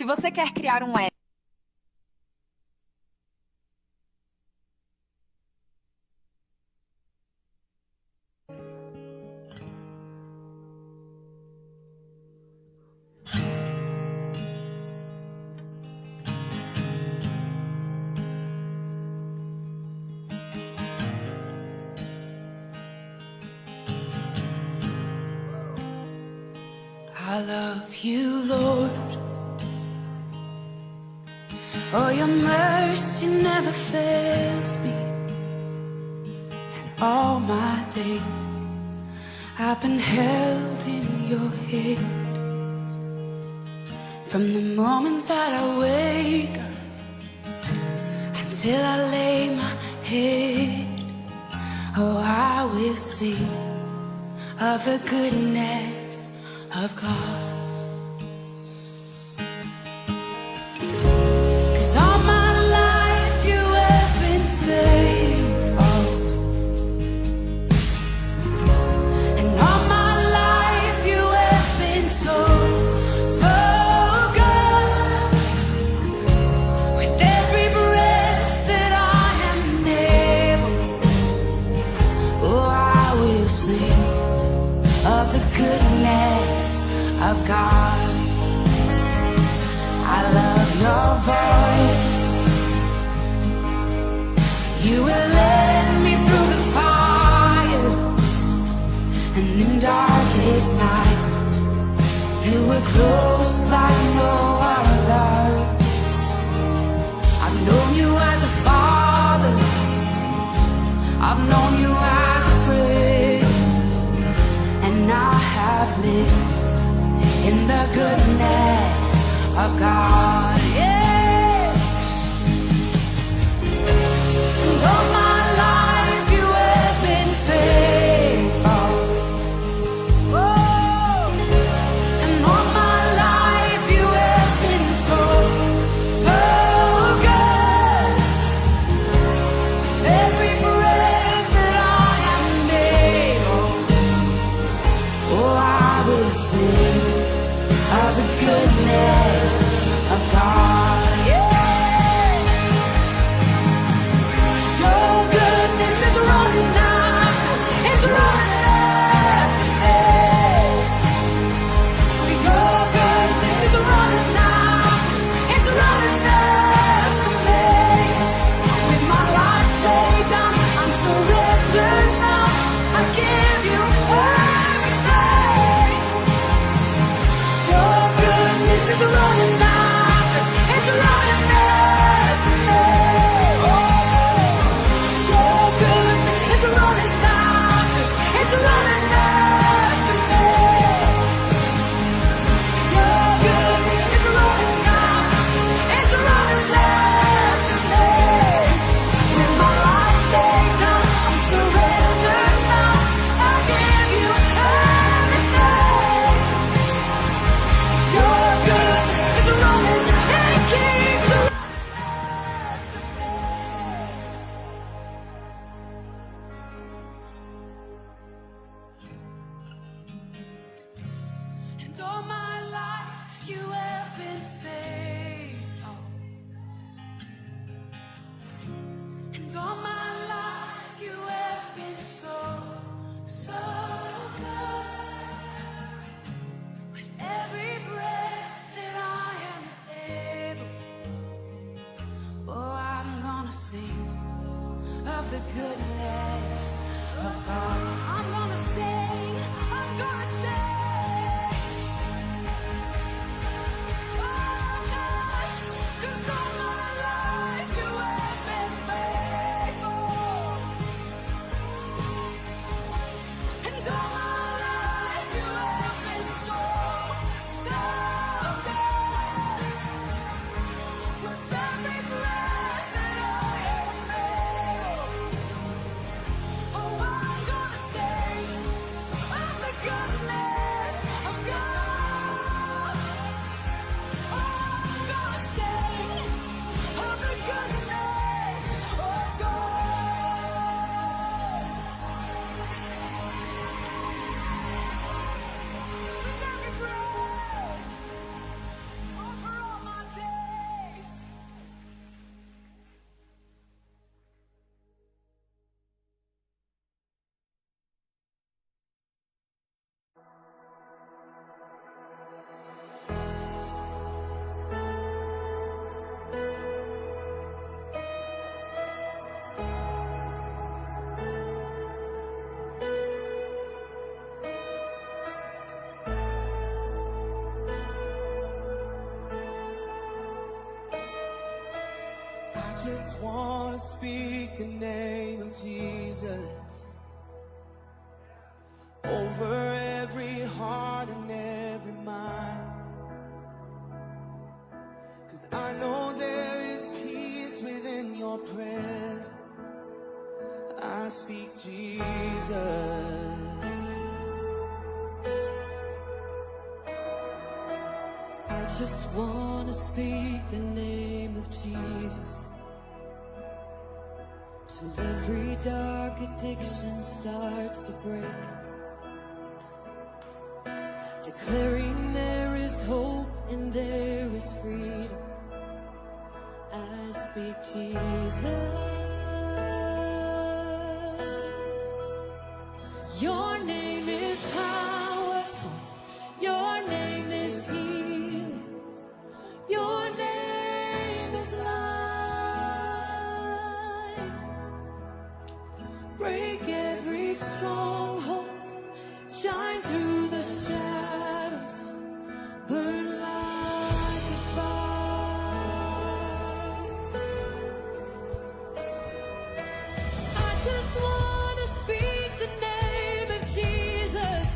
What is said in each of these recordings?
Se você quer criar um app I love you, Lord. Oh, your mercy never fails me. And all my days I've been held in your hand. From the moment that I wake up until I lay my head, oh, I will sing of the goodness of God. 'Cause all my life you have been faithful, and all my life you have been so, so good. With every breath that I am able, oh, I will sing of the goodness of God. I love your voice. You will lead me through the fire, and in darkest night you were close like no other. I've known you as a father, I've known you as a friend, and I have lived in the goodness of God. Yeah. And all my life you have been faithful. Oh. And all my life you have been so, so good. With every breath that I am able, oh, I will sing of the goodness of God. Yeah. Your goodness is running after, it's running after me. Your goodness is running after, it's running after me. With my life laid down, I'm surrendered now. I give you everything. Your goodness is running after, it's running after me. Your goodness is running after, it's running after me. Your goodness is running after, it's running after me. With my life laid down, I'm surrendered now. I give you everything. Your goodness is running, it keeps running. And all my life you have been faithful. And all my life you have been so, so good. With every breath that I am able, oh, I'm gonna sing of the goodness of God. I'm gonna sing, I'm gonna sing. Oh, gosh, 'cause all my life you have been faithful. And all my life you have been so, so good. With every breath that I am able, oh, I'm gonna say just want to speak the name of Jesus over every heart and every mind. 'Cause I know there is peace within your presence. I speak Jesus. I just want to speak the name of Jesus till every dark addiction starts to break, declaring there is hope and there is freedom. I speak Jesus. Your name is power. Your name is healing. Your name is life. Break every stronghold. Shine through the shadows. Burn like a fire. I just want to speak the name of Jesus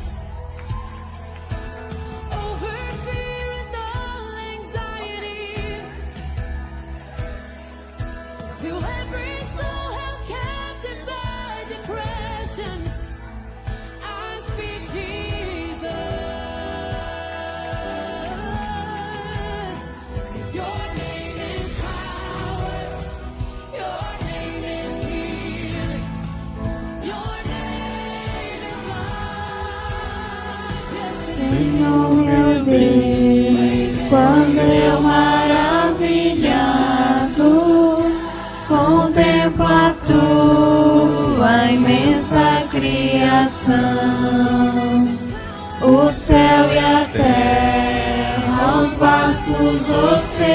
over fear and all anxiety, to every soul held captive by depression. I speak Jesus, 'cause your name is power, your name is healing, your name is life. Yes, it is. Senhor meu Deus, quando eu maravilhado contemplo a tua imensa criação, o céu e a terra, os vastos oceanos,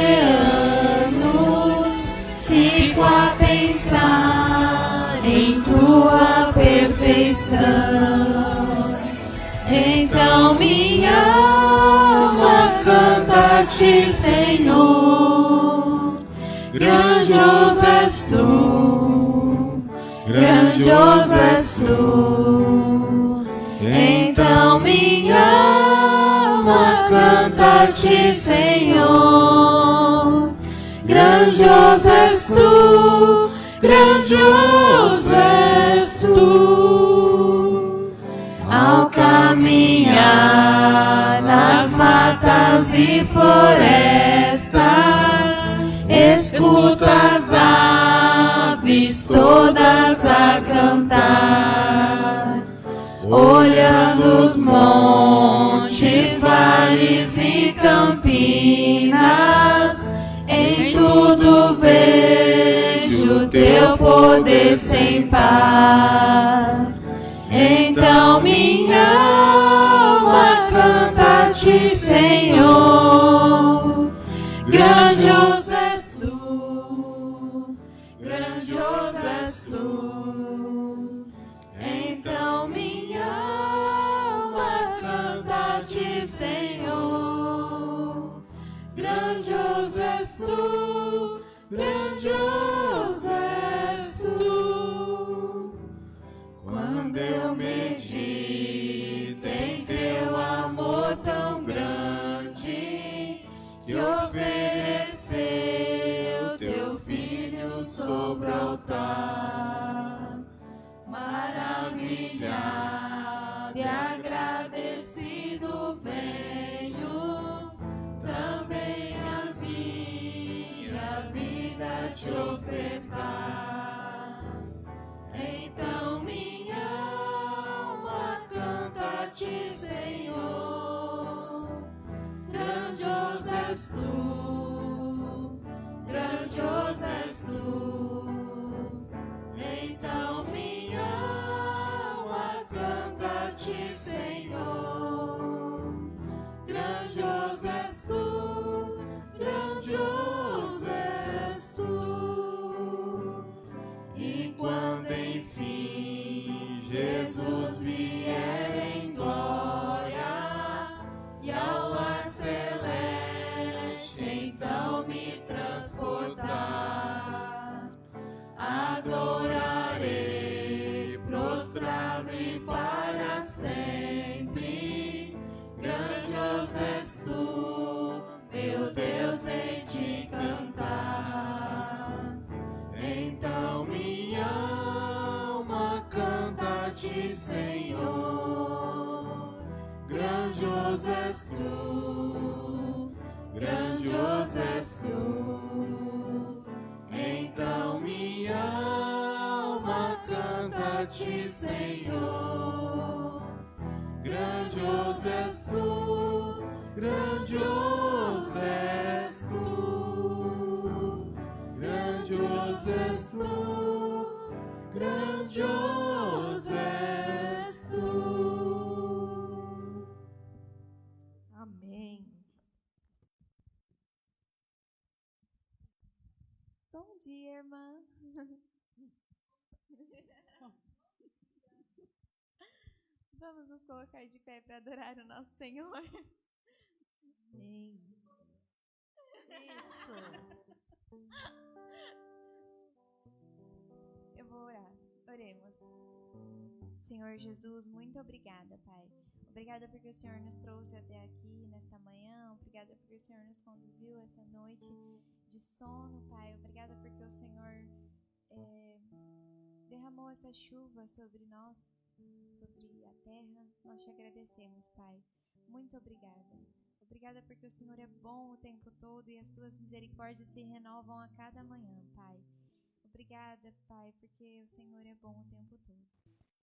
fico a pensar em tua perfeição. Então minha alma canta-te, Senhor. Grandioso és tu, grandioso és tu. Então minha alma canta-te, Senhor. Grandioso és tu, grandioso és tu. Ao caminhar nas matas e florestas, escuto as aves todas a cantar, olhando os montes, vales e campinas, em tudo vejo teu poder sem par. Então minha alma canta-te, Senhor. Grandioso és tu, grandioso és tu. Então minha alma canta-te, Senhor. Grandioso és tu, grandioso és tu. Quando eu medito em teu amor tão grande, que ofereceu teu filho sobre o altar, maravilhado e agradecido venho também a minha vida te ofertar. Então minha alma canta-te, Senhor. Grandioso és tu, grandioso és tu. Então minha alma canta-te, Senhor. Grandioso és tu, grandioso és tu. E quando enfim Jesus vier em glória e ao lar celeste tu, grandioso és tu. Então minha alma canta-te, Senhor. Grandioso és tu, grandioso és tu. Grandioso és tu, grandioso és tu. Amém. Bom dia, irmã. Vamos nos colocar de pé para adorar o nosso Senhor. Amém. Isso. Eu vou orar. Oremos. Senhor Jesus, muito obrigada, Pai. Obrigada porque o Senhor nos trouxe até aqui nesta manhã. Obrigada porque o Senhor nos conduziu essa noite de sono, Pai. Obrigada porque o Senhor derramou essa chuva sobre nós, sobre a terra. Nós te agradecemos, Pai. Muito obrigada. Obrigada porque o Senhor é bom o tempo todo e as tuas misericórdias se renovam a cada manhã, Pai. Obrigada, Pai, porque o Senhor é bom o tempo todo.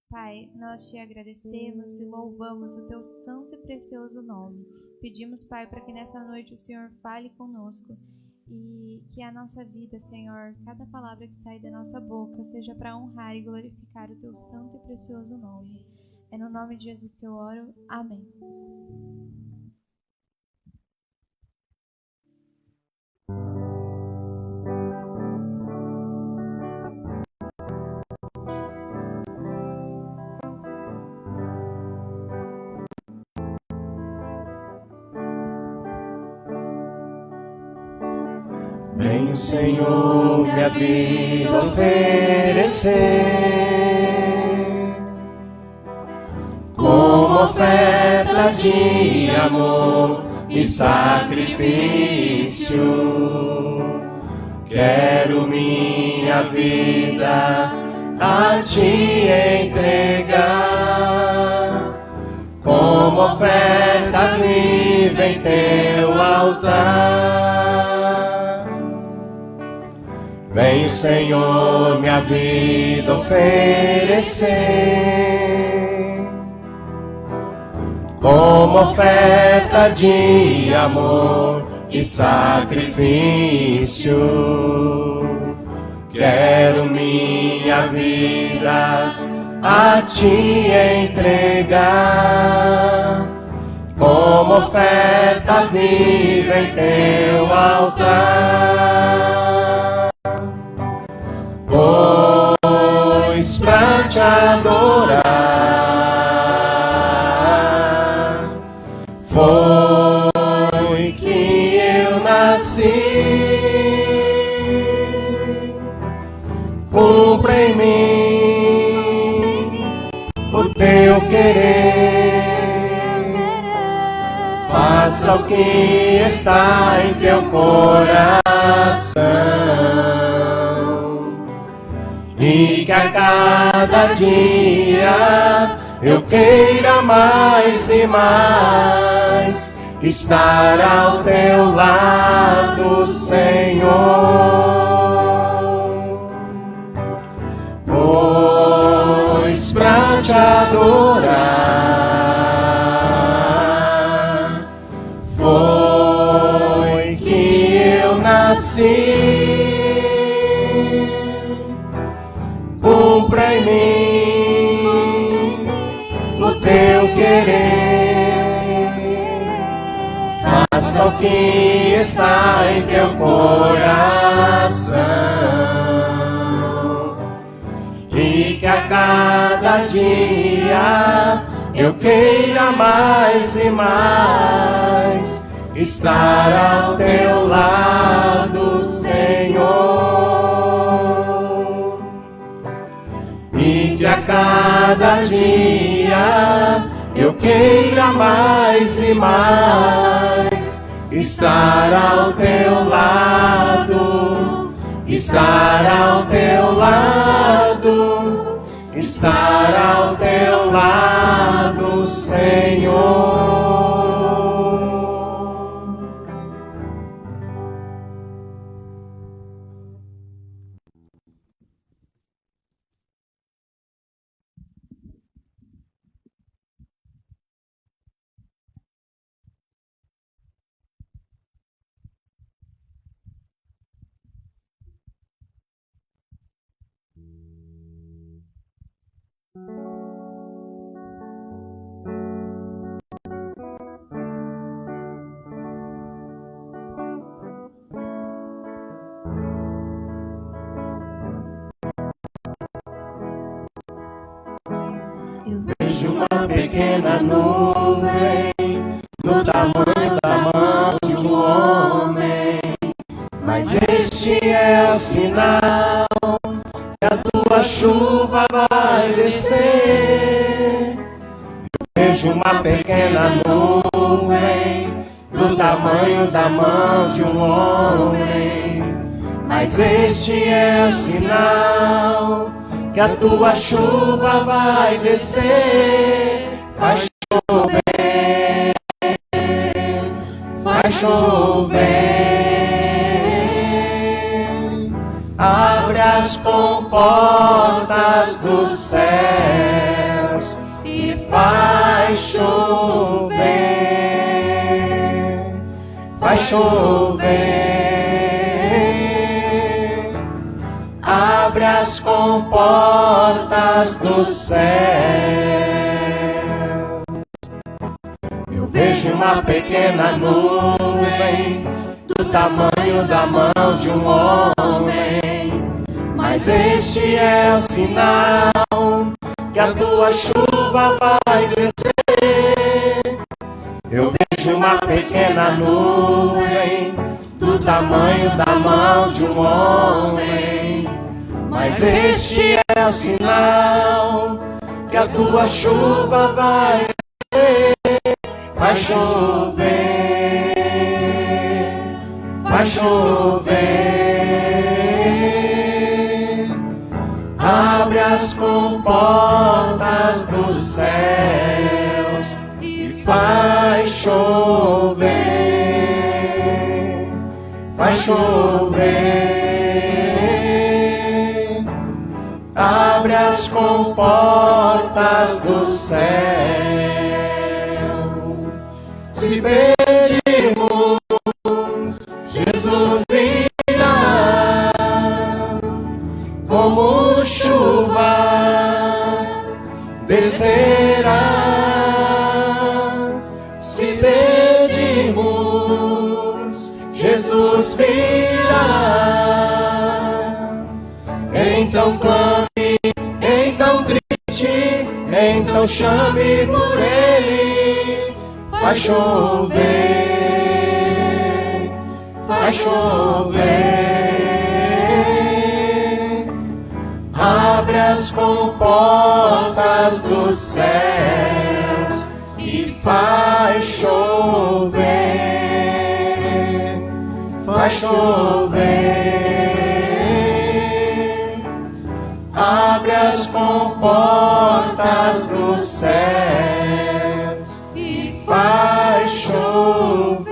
Pai, nós te agradecemos e louvamos o teu santo e precioso nome. Pedimos, Pai, para que nessa noite o Senhor fale conosco e que a nossa vida, Senhor, cada palavra que sai da nossa boca seja para honrar e glorificar o teu santo e precioso nome. É no nome de Jesus que eu oro. Amém. Vem o Senhor minha vida oferecer, como oferta de amor e sacrifício. Quero minha vida a te entregar, como oferta viva em teu altar. Vem o Senhor minha vida oferecer, como oferta de amor e sacrifício. Quero minha vida a te entregar, como oferta viva em teu altar. Pois pra te adorar foi que eu nasci. Cumpra em mim o teu querer, faça o que está em teu coração, e que a cada dia eu queira mais e mais estar ao teu lado, Senhor. Pois pra te adorar foi que eu nasci. Cumpra em mim o teu querer, faça o que está em teu coração, e que a cada dia eu queira mais e mais estar ao teu lado, Senhor. E que a cada dia eu queira mais e mais estar ao teu lado, estar ao teu lado, estar ao teu lado, Senhor. Vejo uma pequena nuvem do tamanho da mão de um homem, mas este é o sinal que a tua chuva vai descer. Vejo uma pequena nuvem do tamanho da mão de um homem, mas este é o sinal que a tua chuva vai descer. Vai chover, vai chover. Abre as comportas dos céus e faz chover. Vai chover. Abre as comportas dos céus. Eu vejo uma pequena nuvem do tamanho da mão de um homem, mas este é o sinal que a tua chuva vai descer. Eu vejo uma pequena nuvem do tamanho da mão de um homem, mas este é o sinal que a tua chuva vai descer. Vai chover, vai chover. Abre as comportas dos céus e faz chover. Vai chover. Abre as comportas dos céus. Se pedimos, Jesus virá como chuva, descerá. Se pedimos, Jesus virá. Então clame, então grite, então chame por Ele. Vai chover, vai chover. Abre as comportas dos céus e faz chover. Vai chover. Abre as comportas dos céus e faz chover.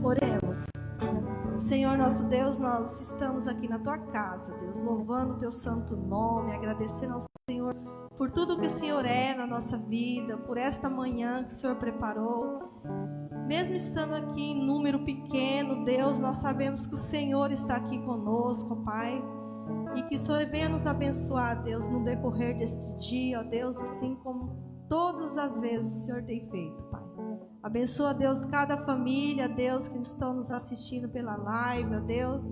Oremos. Senhor nosso Deus, nós estamos aqui na tua casa, Deus, louvando o teu santo nome, agradecendo ao Senhor por tudo que o Senhor é na nossa vida, por esta manhã que o Senhor preparou. Mesmo estando aqui em número pequeno, Deus, nós sabemos que o Senhor está aqui conosco, Pai. E que o Senhor venha nos abençoar, Deus, no decorrer deste dia, ó Deus, assim como todas as vezes o Senhor tem feito, Pai. Abençoa, Deus, cada família, Deus, que estão nos assistindo pela live, ó Deus,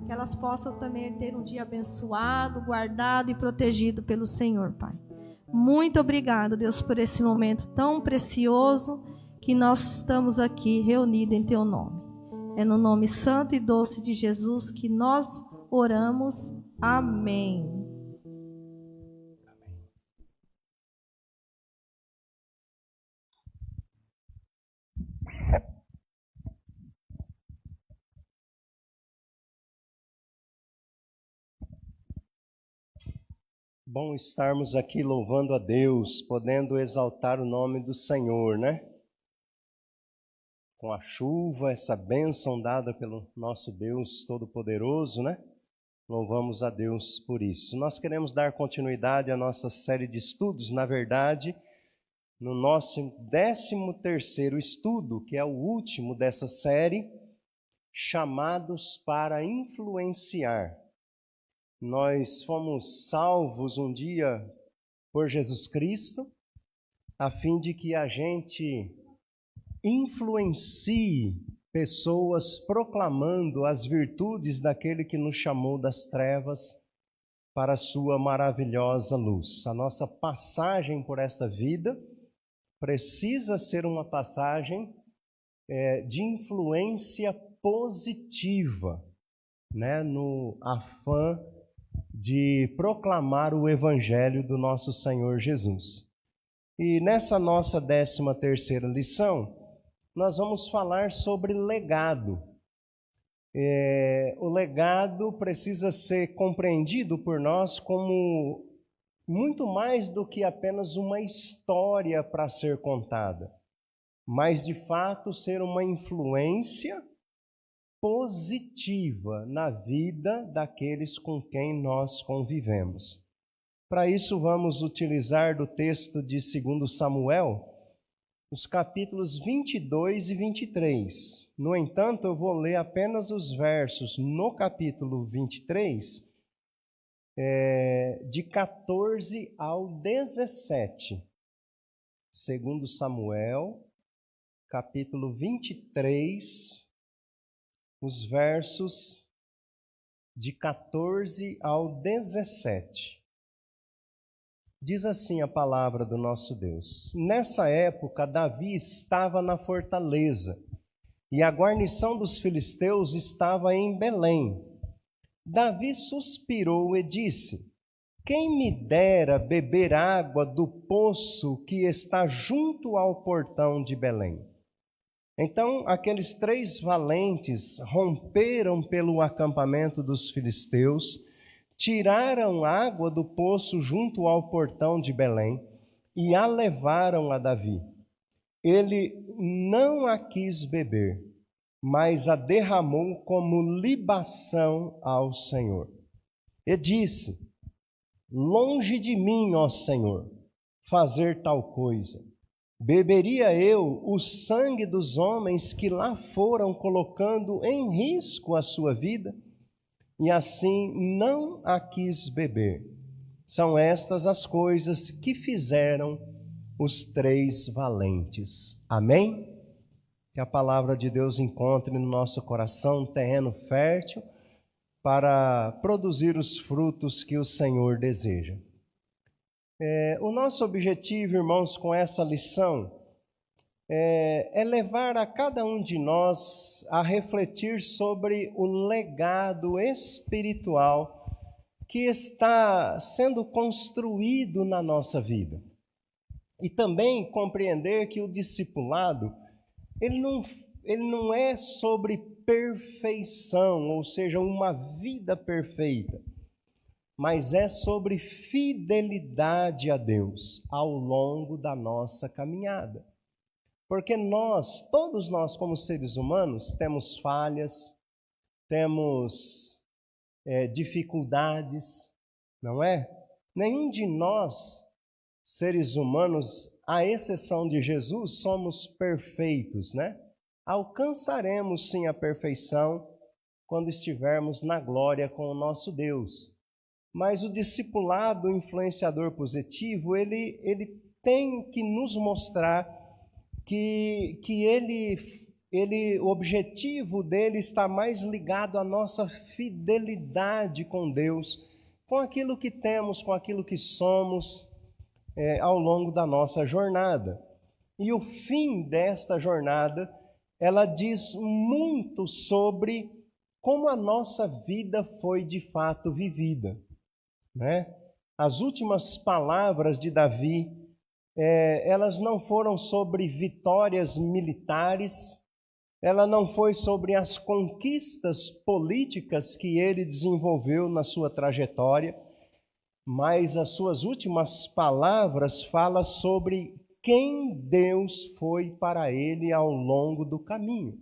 que elas possam também ter um dia abençoado, guardado e protegido pelo Senhor, Pai. Muito obrigado, Deus, por esse momento tão precioso que nós estamos aqui reunidos em Teu nome. É no nome santo e doce de Jesus que nós oramos. Amém. Bom estarmos aqui louvando a Deus, podendo exaltar o nome do Senhor, né? Com a chuva, essa bênção dada pelo nosso Deus Todo-Poderoso, né? Louvamos a Deus por isso. Nós queremos dar continuidade à nossa série de estudos, na verdade, no nosso 13º estudo, que é o último dessa série, chamados para influenciar. Nós fomos salvos um dia por Jesus Cristo, a fim de que a gente influencie pessoas proclamando as virtudes daquele que nos chamou das trevas para a sua maravilhosa luz. A nossa passagem por esta vida precisa ser uma passagem de influência positiva, né, no afã de proclamar o Evangelho do nosso Senhor Jesus. E nessa nossa 13ª lição, nós vamos falar sobre legado. O legado precisa ser compreendido por nós como muito mais do que apenas uma história para ser contada, mas de fato ser uma influência positiva na vida daqueles com quem nós convivemos. Para isso vamos utilizar do texto de 2 Samuel, os capítulos 22 e 23. No entanto, eu vou ler apenas os versos no capítulo 23, de 14 ao 17. 2 Samuel, capítulo 23, os versos de 14 ao 17. Diz assim a palavra do nosso Deus: Nessa época, Davi estava na fortaleza, e a guarnição dos filisteus estava em Belém. Davi suspirou e disse: Quem me dera beber água do poço que está junto ao portão de Belém. Então aqueles 3 valentes romperam pelo acampamento dos filisteus, tiraram água do poço junto ao portão de Belém e a levaram a Davi. Ele não a quis beber, mas a derramou como libação ao Senhor. E disse: Longe de mim, ó Senhor, fazer tal coisa. Beberia eu o sangue dos homens que lá foram colocando em risco a sua vida? E assim não a quis beber. São estas as coisas que fizeram os 3 valentes. Amém? Que a palavra de Deus encontre no nosso coração um terreno fértil para produzir os frutos que o Senhor deseja. O nosso objetivo, irmãos, com essa lição é levar a cada um de nós a refletir sobre o legado espiritual que está sendo construído na nossa vida. E também compreender que o discipulado, ele não é sobre perfeição, ou seja, uma vida perfeita, mas é sobre fidelidade a Deus ao longo da nossa caminhada. Porque todos nós como seres humanos, temos falhas, temos dificuldades, não é? Nenhum de nós, seres humanos, à exceção de Jesus, somos perfeitos, né? Alcançaremos sim a perfeição quando estivermos na glória com o nosso Deus. Mas o discipulado influenciador positivo, ele tem que nos mostrar que o objetivo dele está mais ligado à nossa fidelidade com Deus, com aquilo que temos, com aquilo que somos ao longo da nossa jornada. E o fim desta jornada, ela diz muito sobre como a nossa vida foi de fato vivida, né? As últimas palavras de Davi, elas não foram sobre vitórias militares, ela não foi sobre as conquistas políticas que ele desenvolveu na sua trajetória, mas as suas últimas palavras falam sobre quem Deus foi para ele ao longo do caminho.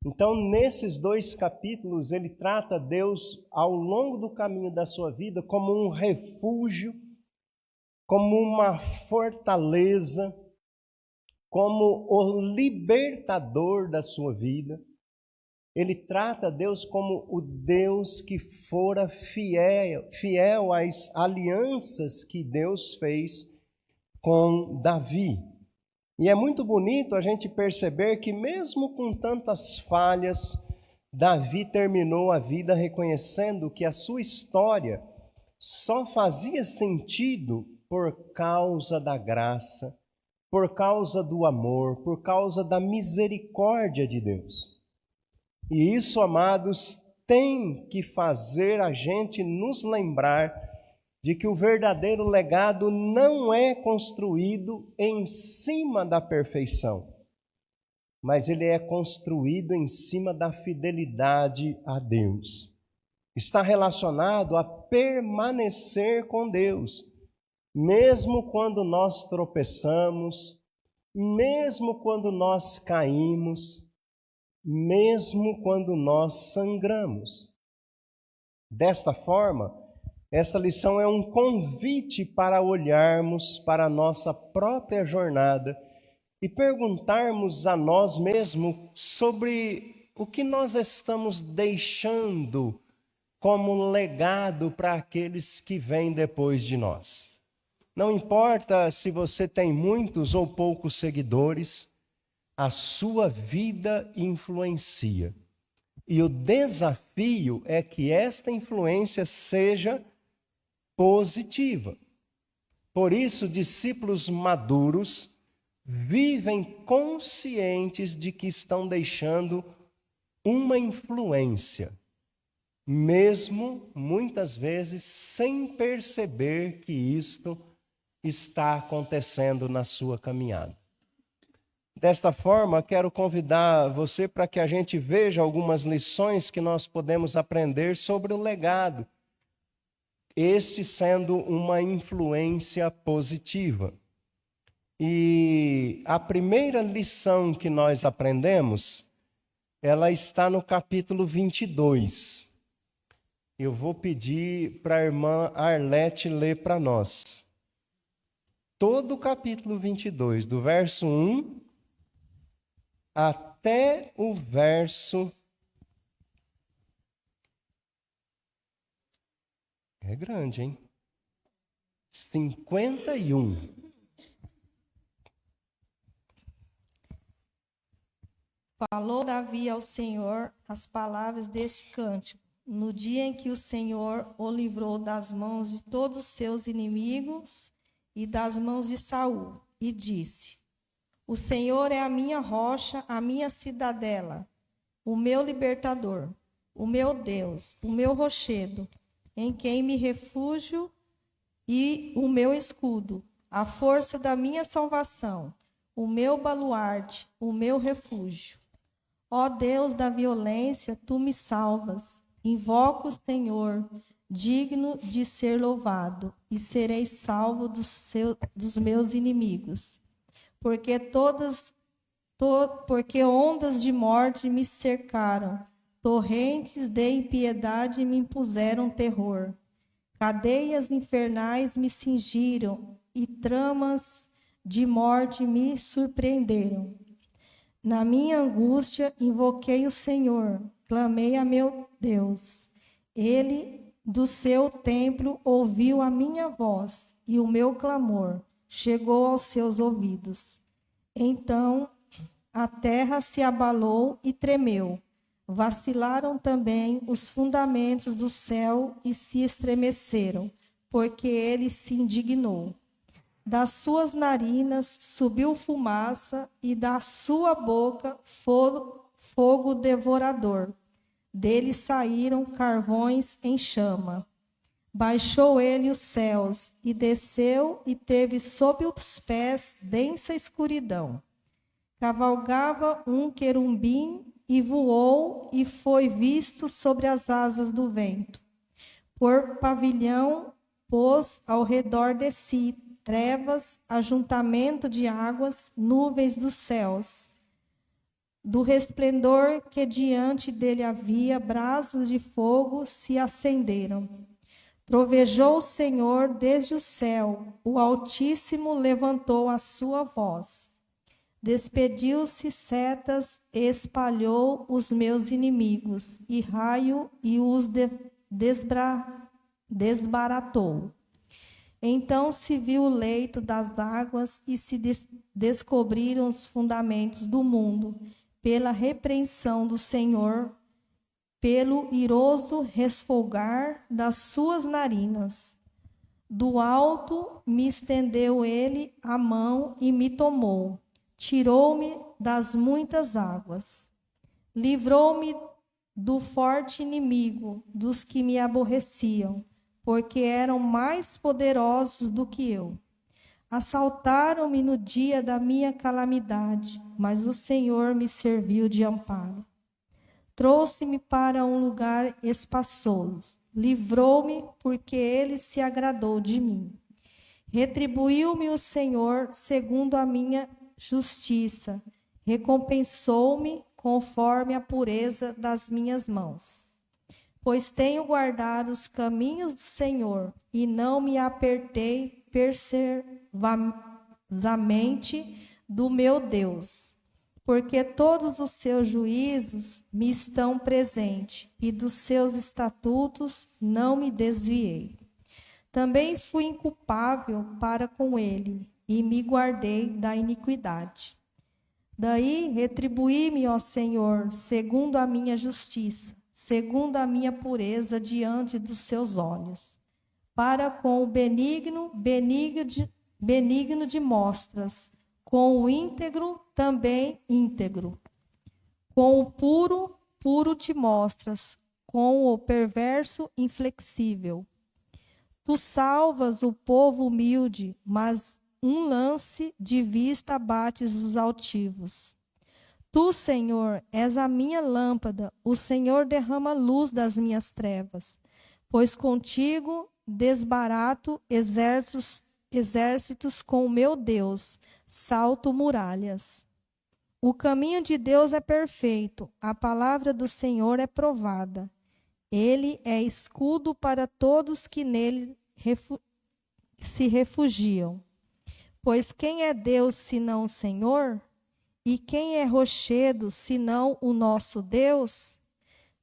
Então, nesses 2 capítulos, ele trata Deus ao longo do caminho da sua vida como um refúgio, como uma fortaleza, como o libertador da sua vida. Ele trata Deus como o Deus que fora fiel às alianças que Deus fez com Davi. E é muito bonito a gente perceber que mesmo com tantas falhas, Davi terminou a vida reconhecendo que a sua história só fazia sentido por causa da graça, por causa do amor, por causa da misericórdia de Deus. E isso, amados, tem que fazer a gente nos lembrar de que o verdadeiro legado não é construído em cima da perfeição, mas ele é construído em cima da fidelidade a Deus. Está relacionado a permanecer com Deus, mesmo quando nós tropeçamos, mesmo quando nós caímos, mesmo quando nós sangramos. Desta forma, esta lição é um convite para olharmos para a nossa própria jornada e perguntarmos a nós mesmos sobre o que nós estamos deixando como legado para aqueles que vêm depois de nós. Não importa se você tem muitos ou poucos seguidores, a sua vida influencia. E o desafio é que esta influência seja positiva. Por isso, discípulos maduros vivem conscientes de que estão deixando uma influência, mesmo muitas vezes sem perceber que isto está acontecendo na sua caminhada. Desta forma, quero convidar você para que a gente veja algumas lições que nós podemos aprender sobre o legado, este sendo uma influência positiva. E a primeira lição que nós aprendemos, ela está no capítulo 22. Eu vou pedir para a irmã Arlete ler para nós. Todo o capítulo 22, do verso 1 até o verso... É grande, hein? 51. Falou Davi ao Senhor as palavras deste cântico, no dia em que o Senhor o livrou das mãos de todos os seus inimigos e das mãos de Saul, e disse: O Senhor é a minha rocha, a minha cidadela, o meu libertador, o meu Deus, o meu rochedo, em quem me refúgio e o meu escudo, a força da minha salvação, o meu baluarte, o meu refúgio. Ó Deus da violência, tu me salvas. Invoco o Senhor, digno de ser louvado, e serei salvo dos meus inimigos. Porque ondas de morte me cercaram, torrentes de impiedade me impuseram terror. Cadeias infernais me cingiram e tramas de morte me surpreenderam. Na minha angústia invoquei o Senhor, clamei a meu Deus. Ele, do seu templo, ouviu a minha voz e o meu clamor chegou aos seus ouvidos. Então a terra se abalou e tremeu. Vacilaram também os fundamentos do céu e se estremeceram, porque ele se indignou. Das suas narinas subiu fumaça e da sua boca fogo devorador. Dele saíram carvões em chama. Baixou ele os céus e desceu e teve sob os pés densa escuridão. Cavalgava um querubim e voou e foi visto sobre as asas do vento. Por pavilhão pôs ao redor de si trevas, ajuntamento de águas, nuvens dos céus. Do resplendor que diante dele havia, brasas de fogo se acenderam. Trovejou o Senhor desde o céu, o Altíssimo levantou a sua voz. Despediu-se setas, espalhou os meus inimigos, e raio e os desbaratou. Então se viu o leito das águas e se descobriram os fundamentos do mundo, pela repreensão do Senhor, pelo iroso resfolgar das suas narinas. Do alto me estendeu ele a mão e me tomou, tirou-me das muitas águas. Livrou-me do forte inimigo, dos que me aborreciam, porque eram mais poderosos do que eu. Assaltaram-me no dia da minha calamidade, mas o Senhor me serviu de amparo. Trouxe-me para um lugar espaçoso, livrou-me, porque ele se agradou de mim. Retribuiu-me o Senhor segundo a minha justiça, recompensou-me conforme a pureza das minhas mãos. Pois tenho guardado os caminhos do Senhor e não me apertei perversamente do meu Deus, porque todos os seus juízos me estão presentes e dos seus estatutos não me desviei. Também fui inculpável para com ele e me guardei da iniquidade. Daí retribuí-me, ó Senhor, segundo a minha justiça, segundo a minha pureza diante dos seus olhos, para com o benigno de mostras, com o íntegro também íntegro, com o puro, puro te mostras, com o perverso inflexível. Tu salvas o povo humilde, mas um lance de vista abates os altivos. Tu, Senhor, és a minha lâmpada, o Senhor derrama luz das minhas trevas, pois contigo desbarato exércitos com o meu Deus, salto muralhas. O caminho de Deus é perfeito, a palavra do Senhor é provada. Ele é escudo para todos que nele se refugiam. Pois quem é Deus senão o Senhor? E quem é rochedo senão o nosso Deus?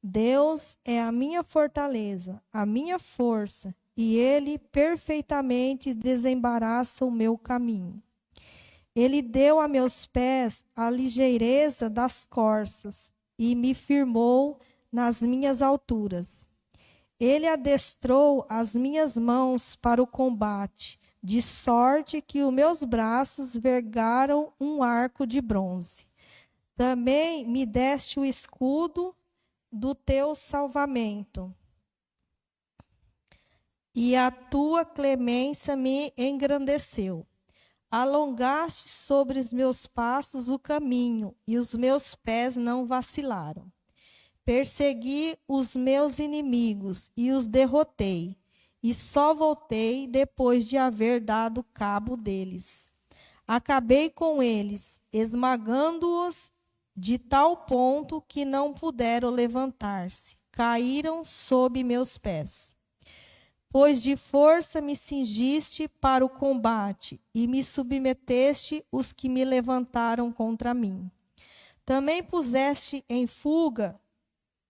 Deus é a minha fortaleza, a minha força, e ele perfeitamente desembaraça o meu caminho. Ele deu a meus pés a ligeireza das corças e me firmou nas minhas alturas. Ele adestrou as minhas mãos para o combate, de sorte que os meus braços vergaram um arco de bronze. Também me deste o escudo do teu salvamento, e a tua clemência me engrandeceu. Alongaste sobre os meus passos o caminho, e os meus pés não vacilaram. Persegui os meus inimigos e os derrotei, e só voltei depois de haver dado cabo deles. Acabei com eles, esmagando-os de tal ponto que não puderam levantar-se. Caíram sob meus pés. Pois de força me cingiste para o combate, e me submeteste os que me levantaram contra mim. Também puseste em fuga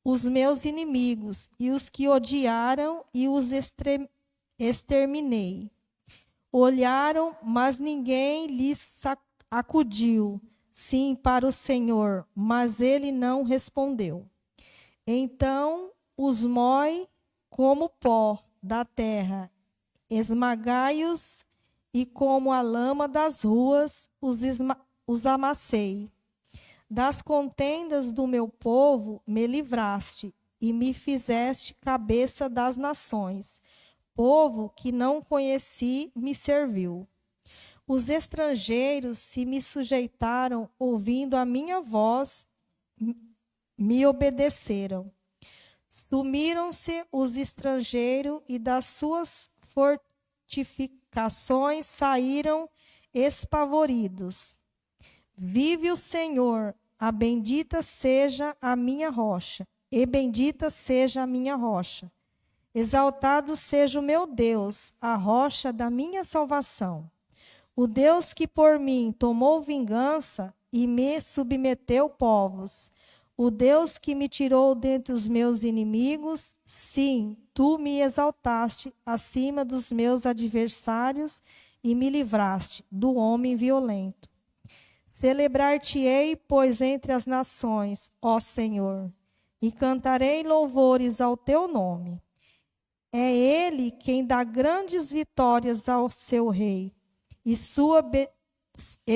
os meus inimigos, e os que odiaram, e os exterminei. Olharam, mas ninguém lhes acudiu, sim, para o Senhor, mas ele não respondeu. Então os mói como pó da terra, esmagai-os, e como a lama das ruas os amassei. Das contendas do meu povo me livraste, e me fizeste cabeça das nações. Povo que não conheci me serviu. Os estrangeiros se me sujeitaram, ouvindo a minha voz, me obedeceram. Sumiram-se os estrangeiros, e das suas fortificações saíram espavoridos. Vive o Senhor, a bendita seja a minha rocha, e bendita seja a minha rocha. Exaltado seja o meu Deus, a rocha da minha salvação. O Deus que por mim tomou vingança e me submeteu povos. O Deus que me tirou dentre os meus inimigos, sim, tu me exaltaste acima dos meus adversários e me livraste do homem violento. Celebrar-te-ei, pois, entre as nações, ó Senhor, e cantarei louvores ao teu nome. É ele quem dá grandes vitórias ao seu rei, e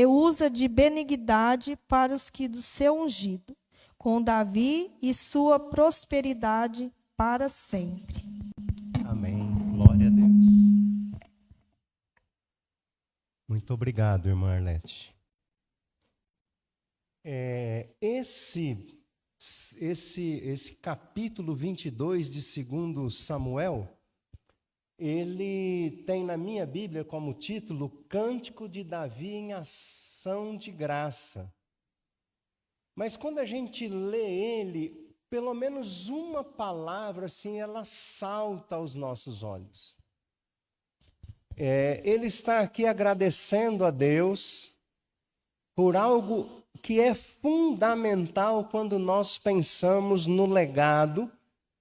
usa de benignidade para os que do seu ungido, com Davi e sua prosperidade para sempre. Amém. Glória a Deus. Muito obrigado, irmã Arlete. Esse capítulo 22 de 2 Samuel, ele tem na minha Bíblia como título Cântico de Davi em Ação de Graça. Mas quando a gente lê ele, pelo menos uma palavra assim, ela salta aos nossos olhos. Ele está aqui agradecendo a Deus por algo que é fundamental quando nós pensamos no legado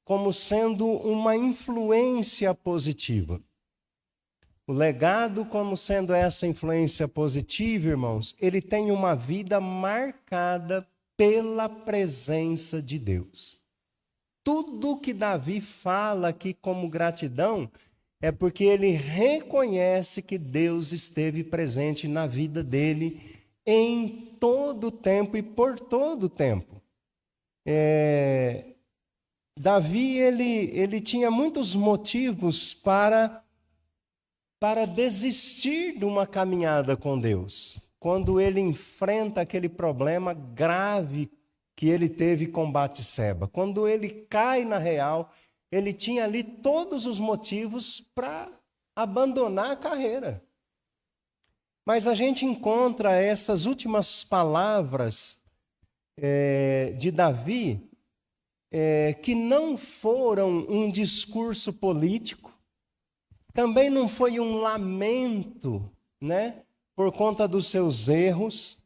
como sendo uma influência positiva. O legado como sendo essa influência positiva, irmãos, ele tem uma vida marcada pela presença de Deus. Tudo que Davi fala aqui como gratidão é porque ele reconhece que Deus esteve presente na vida dele em todo o tempo e por todo o tempo. Davi, ele tinha muitos motivos para desistir de uma caminhada com Deus. Quando ele enfrenta aquele problema grave que ele teve com Batseba. Quando ele cai na real, ele tinha ali todos os motivos para abandonar a carreira. Mas a gente encontra estas últimas palavras de Davi, que não foram um discurso político, também não foi um lamento, né, por conta dos seus erros,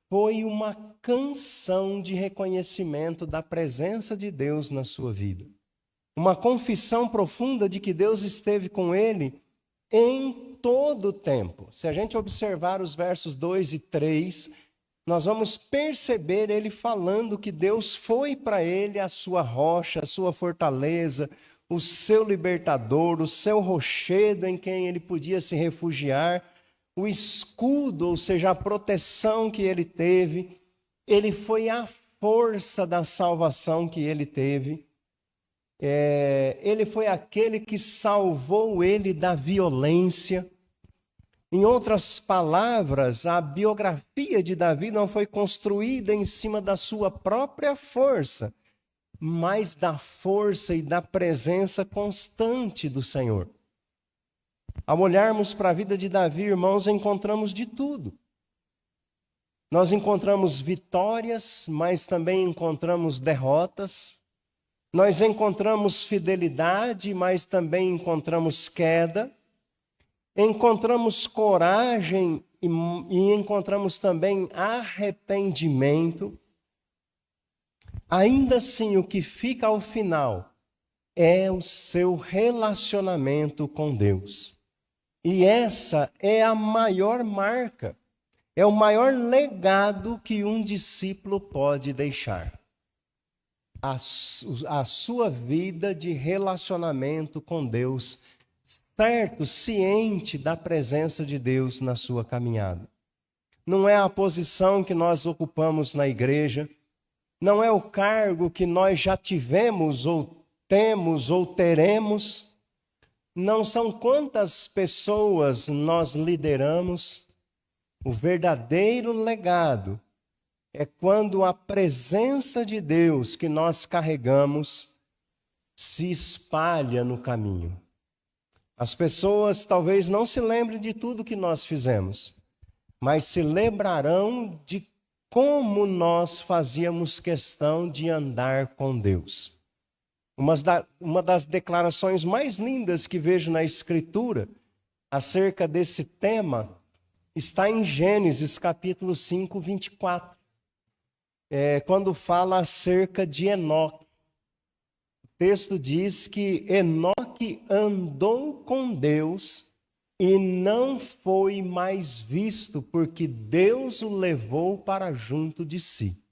foi uma canção de reconhecimento da presença de Deus na sua vida. Uma confissão profunda de que Deus esteve com ele em todo o tempo. Se a gente observar os versos 2 e 3, nós vamos perceber ele falando que Deus foi para ele a sua rocha, a sua fortaleza, o seu libertador, o seu rochedo em quem ele podia se refugiar, o escudo, ou seja, a proteção que ele teve. Ele foi a força da salvação que ele teve. Ele foi aquele que salvou ele da violência. Em outras palavras, a biografia de Davi não foi construída em cima da sua própria força, mas da força e da presença constante do Senhor. Ao olharmos para a vida de Davi, irmãos, encontramos de tudo. Nós encontramos vitórias, mas também encontramos derrotas. Nós encontramos fidelidade, mas também encontramos queda. Encontramos coragem e encontramos também arrependimento. Ainda assim, o que fica ao final é o seu relacionamento com Deus. E essa é a maior marca, é o maior legado que um discípulo pode deixar. A sua vida de relacionamento com Deus, certo, ciente da presença de Deus na sua caminhada. Não é a posição que nós ocupamos na igreja, não é o cargo que nós já tivemos ou temos ou teremos, não são quantas pessoas nós lideramos. O verdadeiro legado é quando a presença de Deus que nós carregamos se espalha no caminho. As pessoas talvez não se lembrem de tudo que nós fizemos, mas se lembrarão de como nós fazíamos questão de andar com Deus. Uma das declarações mais lindas que vejo na Escritura acerca desse tema está em Gênesis capítulo 5, 24. quando fala acerca de Enoque. O texto diz que Enoque andou com Deus e não foi mais visto, porque Deus o levou para junto de si.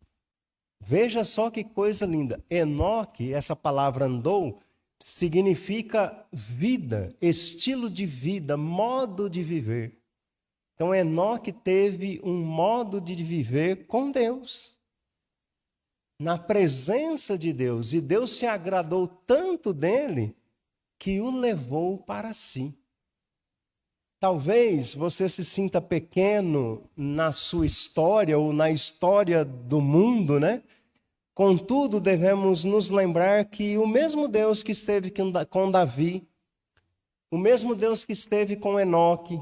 Veja só que coisa linda. Enoque, essa palavra andou, significa vida, estilo de vida, modo de viver. Então Enoque teve um modo de viver com Deus, na presença de Deus. E Deus se agradou tanto dele que o levou para si. Talvez você se sinta pequeno na sua história ou na história do mundo, né? Contudo, devemos nos lembrar que o mesmo Deus que esteve com Davi, o mesmo Deus que esteve com Enoque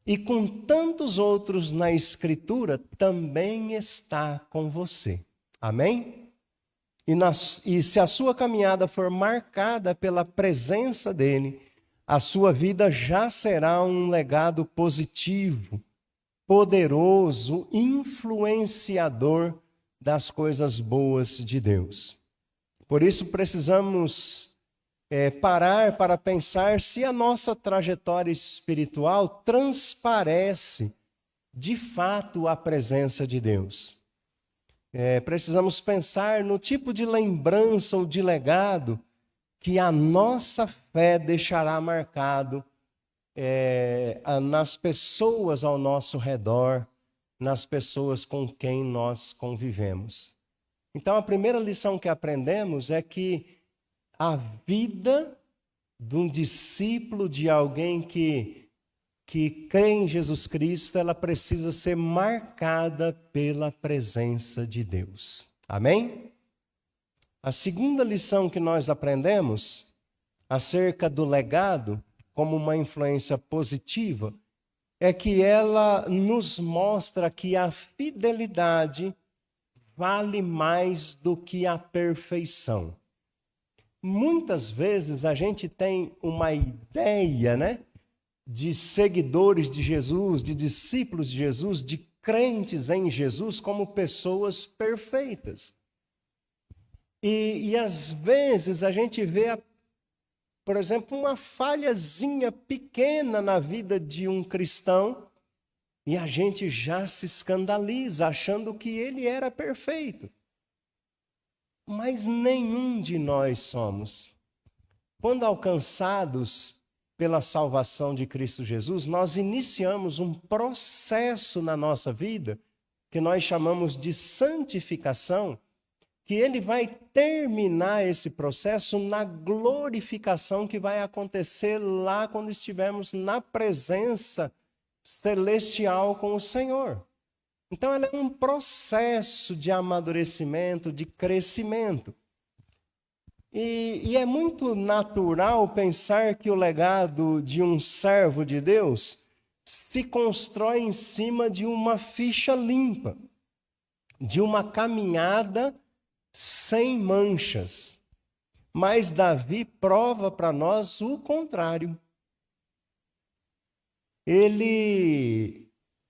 e com tantos outros na Escritura, também está com você. Amém? E se a sua caminhada for marcada pela presença dele, a sua vida já será um legado positivo, poderoso, influenciador das coisas boas de Deus. Por isso precisamos parar para pensar se a nossa trajetória espiritual transparece de fato a presença de Deus. Precisamos pensar no tipo de lembrança ou de legado que a nossa fé deixará marcado nas pessoas ao nosso redor, nas pessoas com quem nós convivemos. Então, a primeira lição que aprendemos é que a vida de um discípulo, de alguém que crê em Jesus Cristo, ela precisa ser marcada pela presença de Deus. Amém? A segunda lição que nós aprendemos acerca do legado como uma influência positiva é que ela nos mostra que a fidelidade vale mais do que a perfeição. Muitas vezes a gente tem uma ideia, né, de seguidores de Jesus, de discípulos de Jesus, de crentes em Jesus como pessoas perfeitas. E às vezes a gente vê, por exemplo, uma falhazinha pequena na vida de um cristão e a gente já se escandaliza, achando que ele era perfeito. Mas nenhum de nós somos. Quando alcançados pela salvação de Cristo Jesus, nós iniciamos um processo na nossa vida que nós chamamos de santificação, que ele vai terminar esse processo na glorificação que vai acontecer lá quando estivermos na presença celestial com o Senhor. Então, ela é um processo de amadurecimento, de crescimento. E é muito natural pensar que o legado de um servo de Deus se constrói em cima de uma ficha limpa, de uma caminhada sem manchas. Mas Davi prova para nós o contrário.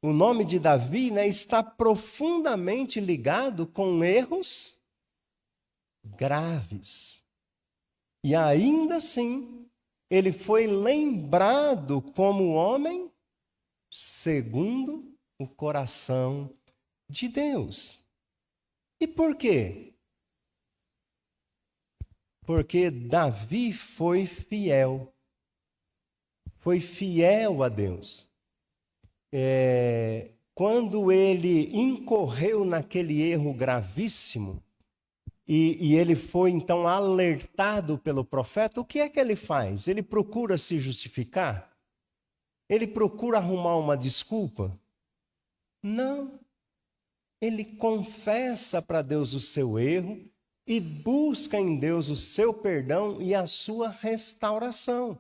O nome de Davi, né, está profundamente ligado com erros graves. E ainda assim, ele foi lembrado como homem segundo o coração de Deus. E por quê? Porque Davi foi fiel a Deus. Quando ele incorreu naquele erro gravíssimo, e ele foi então alertado pelo profeta, o que é que ele faz? Ele procura se justificar? Ele procura arrumar uma desculpa? Não. Ele confessa para Deus o seu erro e busca em Deus o seu perdão e a sua restauração.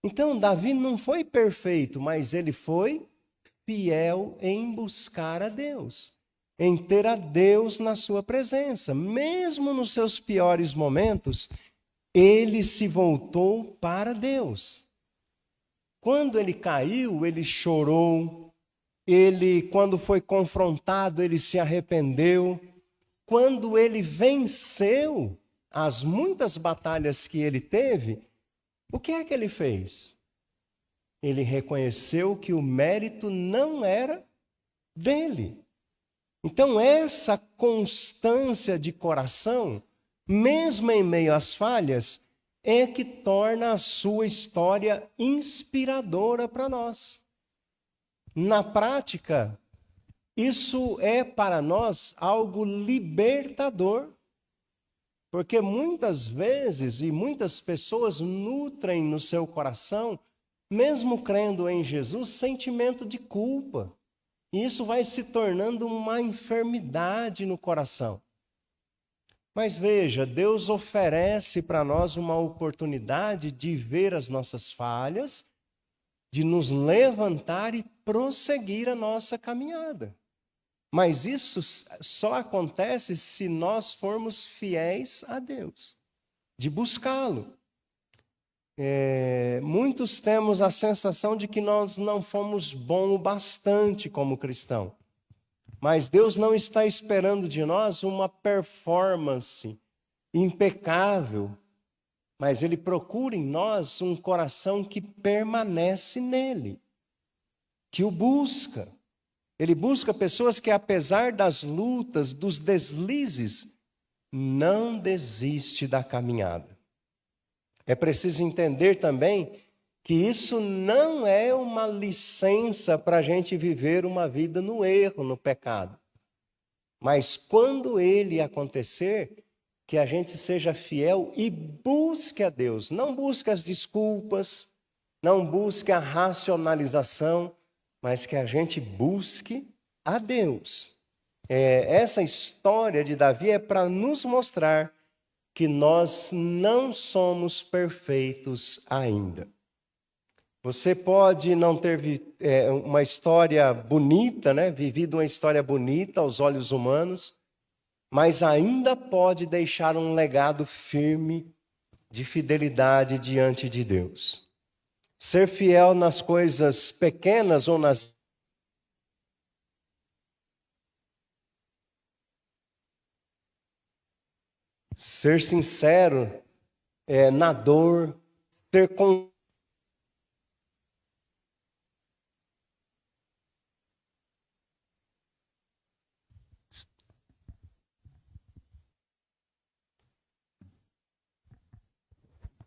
Então, Davi não foi perfeito, mas ele foi fiel em buscar a Deus, em ter a Deus na sua presença. Mesmo nos seus piores momentos, ele se voltou para Deus. Quando ele caiu, ele chorou, ele, quando foi confrontado, ele se arrependeu. Quando ele venceu as muitas batalhas que ele teve, o que é que ele fez? Ele reconheceu que o mérito não era dele. Então, essa constância de coração, mesmo em meio às falhas, é que torna a sua história inspiradora para nós. Na prática, isso é para nós algo libertador, porque muitas vezes e muitas pessoas nutrem no seu coração, mesmo crendo em Jesus, sentimento de culpa. E isso vai se tornando uma enfermidade no coração. Mas veja, Deus oferece para nós uma oportunidade de ver as nossas falhas, de nos levantar e prosseguir a nossa caminhada. Mas isso só acontece se nós formos fiéis a Deus, de buscá-lo. Muitos temos a sensação de que nós não fomos bons o bastante como cristão. Mas Deus não está esperando de nós uma performance impecável, mas Ele procura em nós um coração que permanece nele, que o busca. Ele busca pessoas que, apesar das lutas, dos deslizes, não desiste da caminhada. É preciso entender também que isso não é uma licença para a gente viver uma vida no erro, no pecado. Mas quando ele acontecer, que a gente seja fiel e busque a Deus. Não busque as desculpas, não busque a racionalização, mas que a gente busque a Deus. Essa história de Davi é para nos mostrar que nós não somos perfeitos ainda. Você pode não ter uma história bonita, né? Vivido uma história bonita aos olhos humanos, mas ainda pode deixar um legado firme de fidelidade diante de Deus. Ser fiel nas coisas pequenas ou nas ser sincero na dor, ser com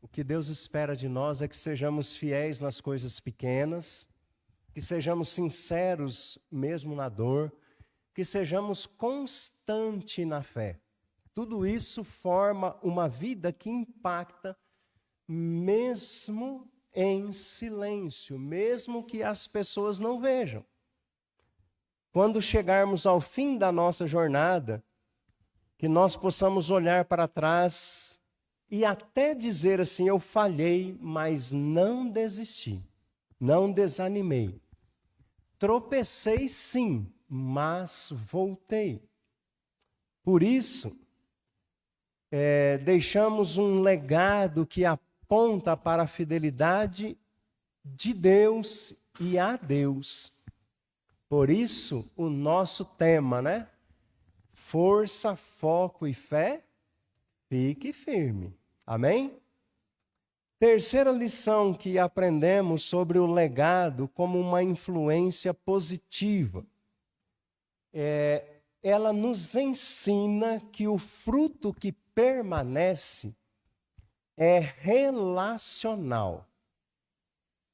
o que Deus espera de nós é que sejamos fiéis nas coisas pequenas, que sejamos sinceros mesmo na dor, que sejamos constantes na fé. Tudo isso forma uma vida que impacta mesmo em silêncio, mesmo que as pessoas não vejam. Quando chegarmos ao fim da nossa jornada, que nós possamos olhar para trás e até dizer assim: eu falhei, mas não desisti, não desanimei. Tropecei sim, mas voltei. Por isso, deixamos um legado que aponta para a fidelidade de Deus e a Deus. Por isso, o nosso tema, né? Força, foco e fé, fique firme. Amém? Terceira lição que aprendemos sobre o legado como uma influência positiva. Ela nos ensina que o fruto que permanece é relacional.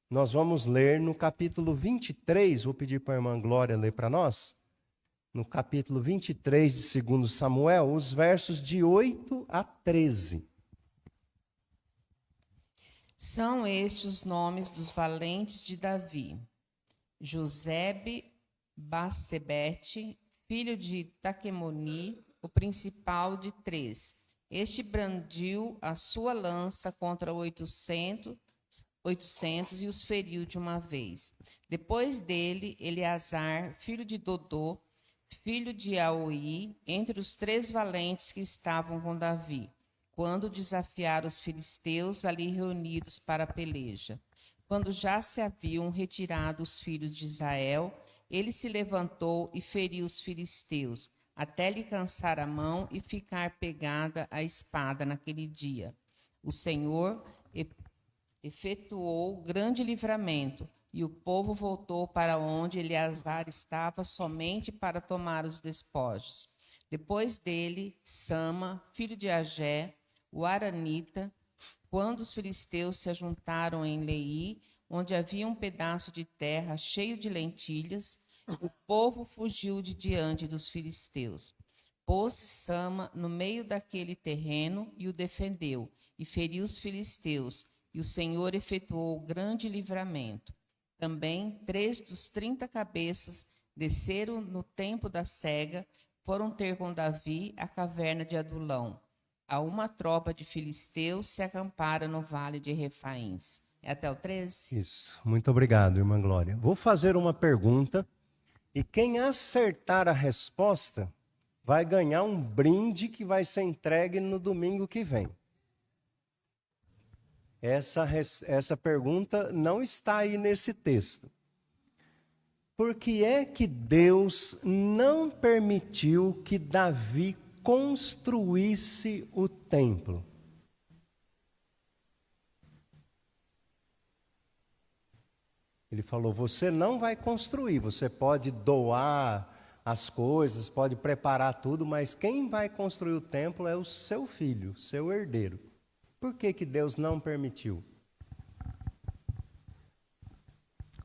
Nós vamos ler no capítulo 23, vou pedir para a irmã Glória ler para nós, no capítulo 23 de 2 Samuel, os versos de 8 a 13. São estes os nomes dos valentes de Davi: Josebe, Bassebete, filho de Taquemoni, o principal de 3. Este brandiu a sua lança contra 800 e os feriu de uma vez. Depois dele, Eleazar, filho de Dodô, filho de Aoi, entre os 3 valentes que estavam com Davi, quando desafiaram os filisteus ali reunidos para a peleja. Quando já se haviam retirado os filhos de Israel, Ele se levantou e feriu os filisteus, até lhe cansar a mão e ficar pegada a espada naquele dia. O Senhor efetuou grande livramento, e o povo voltou para onde Eleazar estava somente para tomar os despojos. Depois dele, Sama, filho de Agé, o aranita, quando os filisteus se ajuntaram em Leí, onde havia um pedaço de terra cheio de lentilhas, o povo fugiu de diante dos filisteus. Pôs-se Sama no meio daquele terreno e o defendeu, e feriu os filisteus, e o Senhor efetuou grande livramento. Também 3 dos 30 cabeças desceram no tempo da cega, foram ter com Davi à caverna de Adulão. A uma tropa de filisteus se acampara no vale de Refaíns. É até o 13? Isso. Muito obrigado, irmã Glória. Vou fazer uma pergunta e quem acertar a resposta vai ganhar um brinde que vai ser entregue no domingo que vem. Essa pergunta não está aí nesse texto. Por que é que Deus não permitiu que Davi construísse o templo? Ele falou, você não vai construir, você pode doar as coisas, pode preparar tudo, mas quem vai construir o templo é o seu filho, seu herdeiro. Por que que Deus não permitiu?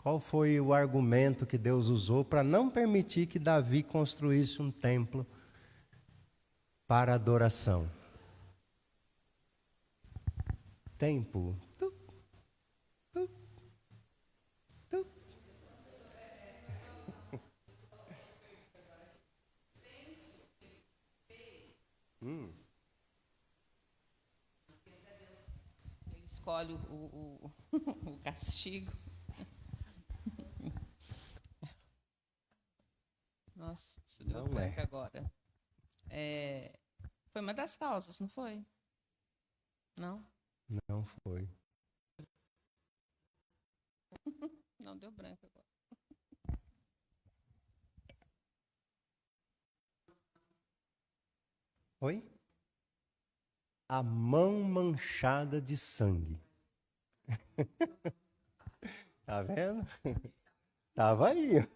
Qual foi o argumento que Deus usou para não permitir que Davi construísse um templo para adoração? Tempo. Ele escolhe o castigo. Nossa, isso deu Não branco é. agora. Foi uma das causas, não foi? Não? Não foi. Não, deu branco agora. Oi? A mão manchada de sangue. Tá vendo? Tava aí.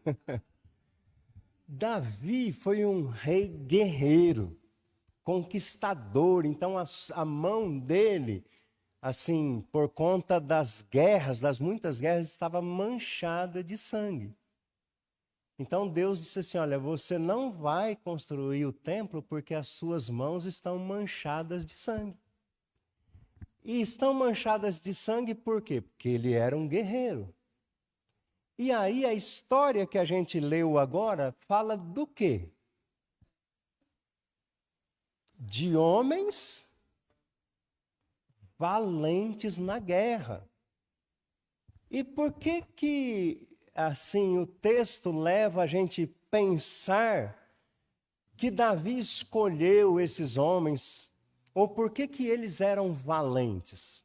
Davi foi um rei guerreiro, conquistador. Então a mão dele, assim, por conta das guerras, das muitas guerras, estava manchada de sangue. Então Deus disse assim, olha, você não vai construir o templo porque as suas mãos estão manchadas de sangue. E estão manchadas de sangue por quê? Porque ele era um guerreiro. E aí a história que a gente leu agora fala do quê? De homens valentes na guerra. E por que assim o texto leva a gente pensar que Davi escolheu esses homens, ou por que eles eram valentes?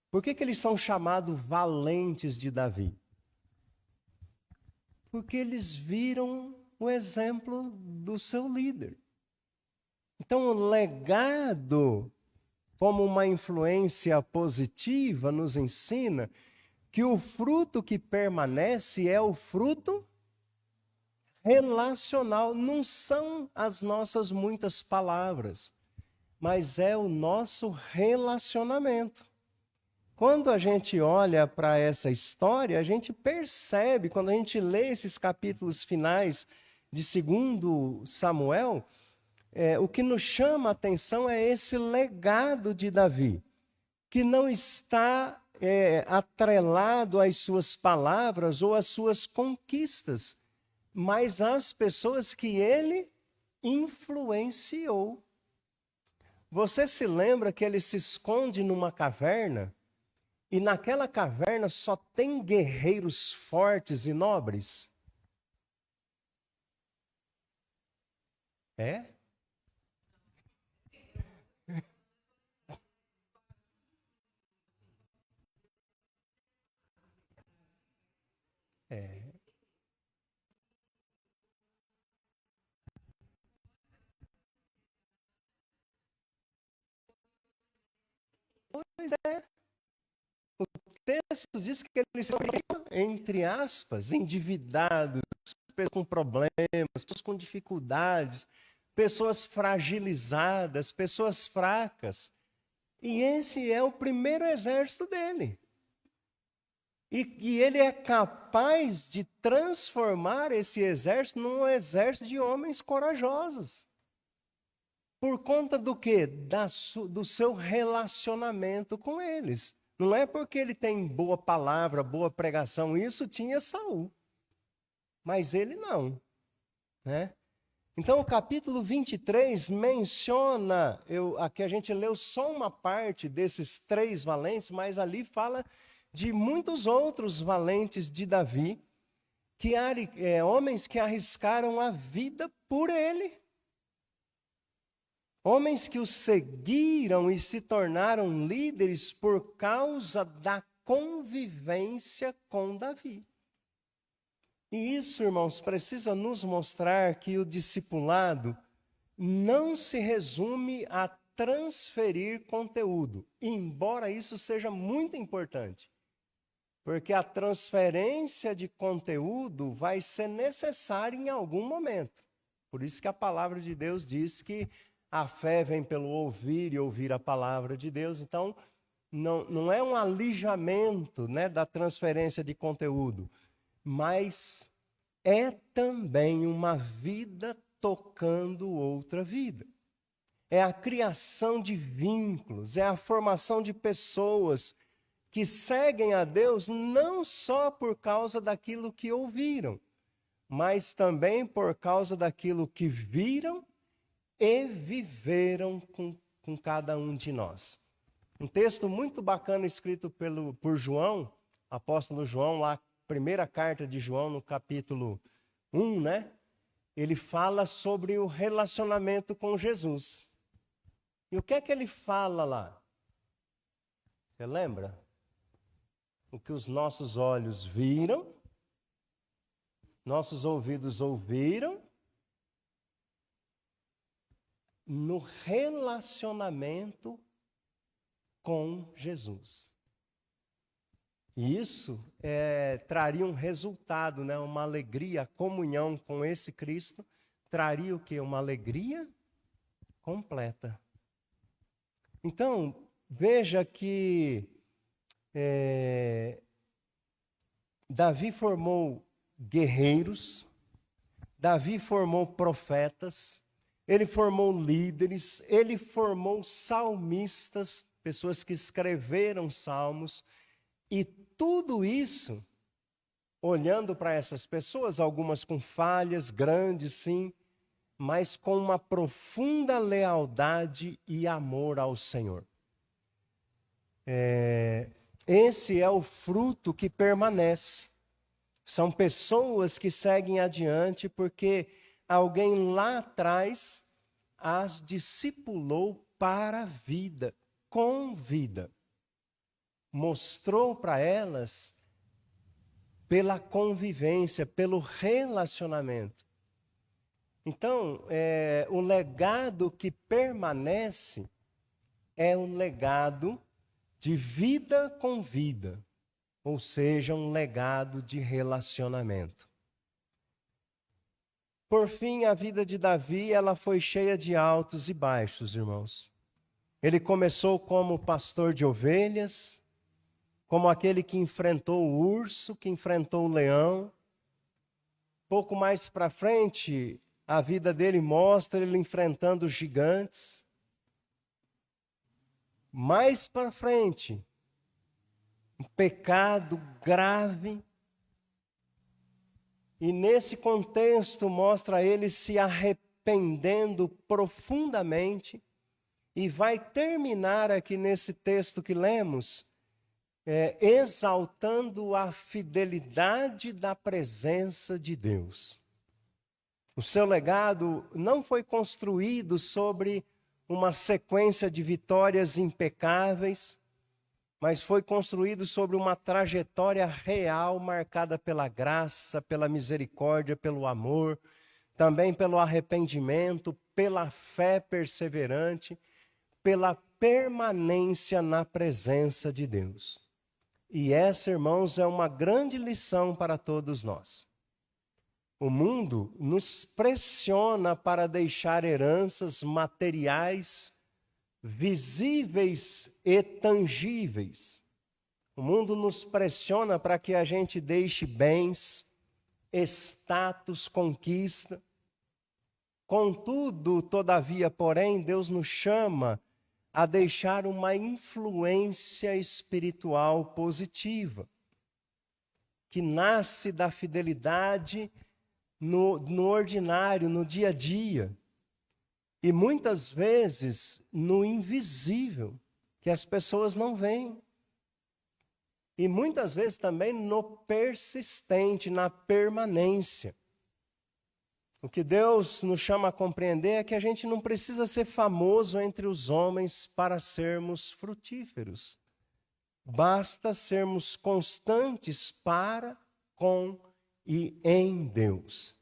Por que eles são chamados valentes de Davi? Porque eles viram o exemplo do seu líder. Então o legado, como uma influência positiva, nos ensina que o fruto que permanece é o fruto relacional. Não são as nossas muitas palavras, mas é o nosso relacionamento. Quando a gente olha para essa história, a gente percebe, quando a gente lê esses capítulos finais de 2 Samuel, o que nos chama a atenção é esse legado de Davi, que não está atrelado às suas palavras ou às suas conquistas, mas às pessoas que ele influenciou. Você se lembra que ele se esconde numa caverna e naquela caverna só tem guerreiros fortes e nobres? É? Pois é. O texto diz que eles são, entre aspas, endividados, pessoas com problemas, pessoas com dificuldades, pessoas fragilizadas, pessoas fracas. E esse é o primeiro exército dele. E ele é capaz de transformar esse exército num exército de homens corajosos. Por conta do quê? Do seu relacionamento com eles. Não é porque ele tem boa palavra, boa pregação. Isso tinha Saul. Mas ele não. Né? Então, o capítulo 23 menciona, aqui a gente leu só uma parte desses 3 valentes, mas ali fala de muitos outros valentes de Davi, homens que arriscaram a vida por ele. Homens que o seguiram e se tornaram líderes por causa da convivência com Davi. E isso, irmãos, precisa nos mostrar que o discipulado não se resume a transferir conteúdo, embora isso seja muito importante. Porque a transferência de conteúdo vai ser necessária em algum momento. Por isso que a palavra de Deus diz que a fé vem pelo ouvir e ouvir a palavra de Deus. Então, não é um alijamento, né, da transferência de conteúdo, mas é também uma vida tocando outra vida. É a criação de vínculos, é a formação de pessoas que seguem a Deus não só por causa daquilo que ouviram, mas também por causa daquilo que viram e viveram com cada um de nós. Um texto muito bacana escrito por João, apóstolo João, lá, primeira carta de João, no capítulo 1, né? Ele fala sobre o relacionamento com Jesus. E o que é que ele fala lá? Você lembra? O que os nossos olhos viram, nossos ouvidos ouviram, no relacionamento com Jesus. E isso traria um resultado, né? Uma alegria, a comunhão com esse Cristo, traria o quê? Uma alegria completa. Então, veja que Davi formou guerreiros, Davi formou profetas, ele formou líderes, ele formou salmistas, pessoas que escreveram salmos, e tudo isso, olhando para essas pessoas, algumas com falhas grandes, sim, mas com uma profunda lealdade e amor ao Senhor. Esse é o fruto que permanece. São pessoas que seguem adiante porque alguém lá atrás as discipulou para a vida, com vida. Mostrou para elas pela convivência, pelo relacionamento. Então, o legado que permanece é um legado de vida com vida, ou seja, um legado de relacionamento. Por fim, a vida de Davi, ela foi cheia de altos e baixos, irmãos. Ele começou como pastor de ovelhas, como aquele que enfrentou o urso, que enfrentou o leão. Pouco mais para frente, a vida dele mostra ele enfrentando os gigantes. Mais para frente, um pecado grave. E nesse contexto mostra ele se arrependendo profundamente. E vai terminar aqui nesse texto que lemos, exaltando a fidelidade da presença de Deus. O seu legado não foi construído sobre uma sequência de vitórias impecáveis, mas foi construído sobre uma trajetória real marcada pela graça, pela misericórdia, pelo amor, também pelo arrependimento, pela fé perseverante, pela permanência na presença de Deus. E essa, irmãos, é uma grande lição para todos nós. O mundo nos pressiona para deixar heranças materiais visíveis e tangíveis. O mundo nos pressiona para que a gente deixe bens, status, conquista. Contudo, todavia, porém, Deus nos chama a deixar uma influência espiritual positiva, que nasce da fidelidade no ordinário, no dia a dia, e muitas vezes no invisível, que as pessoas não veem. E muitas vezes também no persistente, na permanência. O que Deus nos chama a compreender é que a gente não precisa ser famoso entre os homens para sermos frutíferos. Basta sermos constantes para, com e em Deus.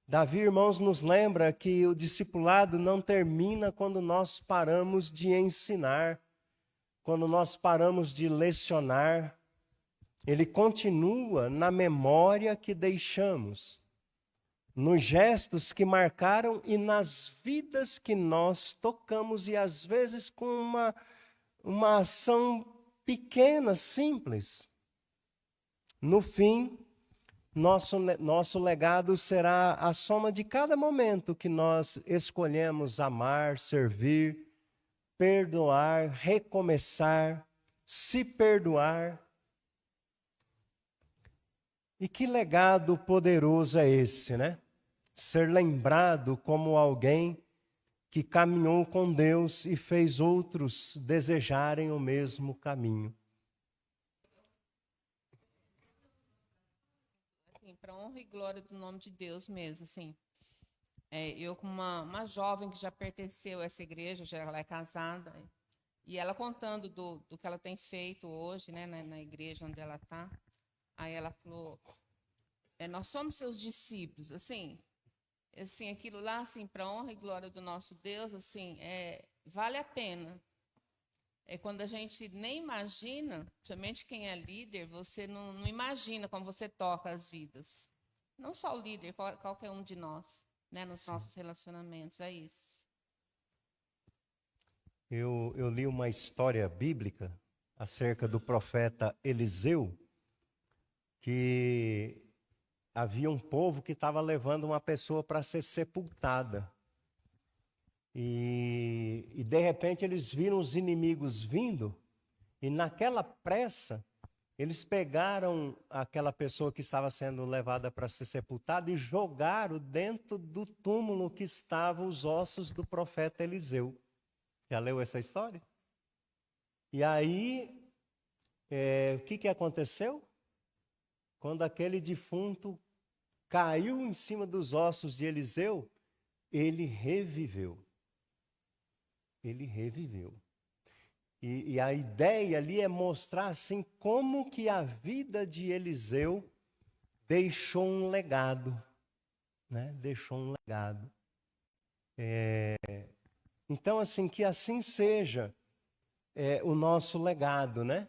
Davi, irmãos, nos lembra que o discipulado não termina quando nós paramos de ensinar, quando nós paramos de lecionar. Ele continua na memória que deixamos, nos gestos que marcaram e nas vidas que nós tocamos, e às vezes com uma ação pequena, simples. No fim, nosso legado será a soma de cada momento que nós escolhemos amar, servir, perdoar, recomeçar, se perdoar. E que legado poderoso é esse, né? Ser lembrado como alguém que caminhou com Deus e fez outros desejarem o mesmo caminho. Assim, para honra e glória do nome de Deus mesmo, assim. Eu como uma jovem que já pertenceu a essa igreja, já ela é casada, e ela contando do que ela tem feito hoje, né, na igreja onde ela está. Aí ela falou, nós somos seus discípulos, assim, aquilo lá, assim, para honra e glória do nosso Deus, assim, vale a pena. Quando a gente nem imagina, principalmente quem é líder, você não imagina como você toca as vidas. Não só o líder, qualquer um de nós, né, nos nossos relacionamentos, é isso. Eu li uma história bíblica acerca do profeta Eliseu, que havia um povo que estava levando uma pessoa para ser sepultada. E de repente eles viram os inimigos vindo, e naquela pressa, eles pegaram aquela pessoa que estava sendo levada para ser sepultada e jogaram dentro do túmulo que estavam os ossos do profeta Eliseu. Já leu essa história? E aí, o que aconteceu? Quando aquele defunto caiu em cima dos ossos de Eliseu, ele reviveu. Ele reviveu. E a ideia ali é mostrar assim como que a vida de Eliseu deixou um legado, né? Deixou um legado. Então, assim, que assim seja o nosso legado, né?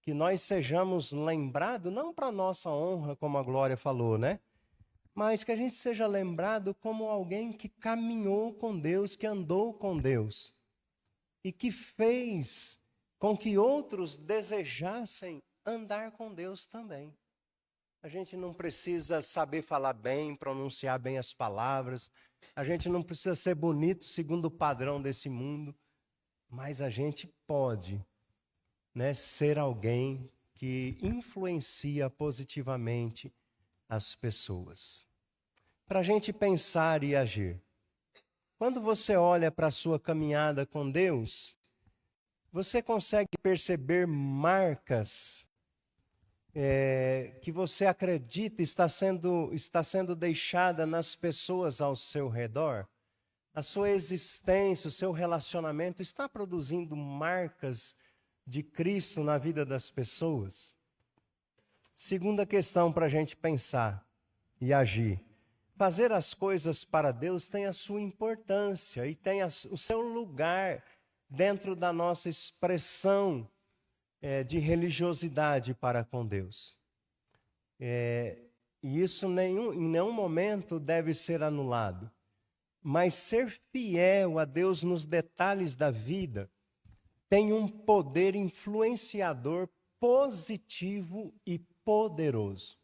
Que nós sejamos lembrados, não para nossa honra, como a Glória falou, né? Mas que a gente seja lembrado como alguém que caminhou com Deus, que andou com Deus. E que fez com que outros desejassem andar com Deus também. A gente não precisa saber falar bem, pronunciar bem as palavras. A gente não precisa ser bonito segundo o padrão desse mundo. Mas a gente pode, né, ser alguém que influencia positivamente as pessoas. Para a gente pensar e agir. Quando você olha para a sua caminhada com Deus, você consegue perceber marcas que você acredita está sendo deixada nas pessoas ao seu redor? A sua existência, o seu relacionamento está produzindo marcas de Cristo na vida das pessoas? Segunda questão para a gente pensar e agir. Fazer as coisas para Deus tem a sua importância e tem o seu lugar dentro da nossa expressão de religiosidade para com Deus. E isso em nenhum momento deve ser anulado. Mas ser fiel a Deus nos detalhes da vida tem um poder influenciador positivo e poderoso.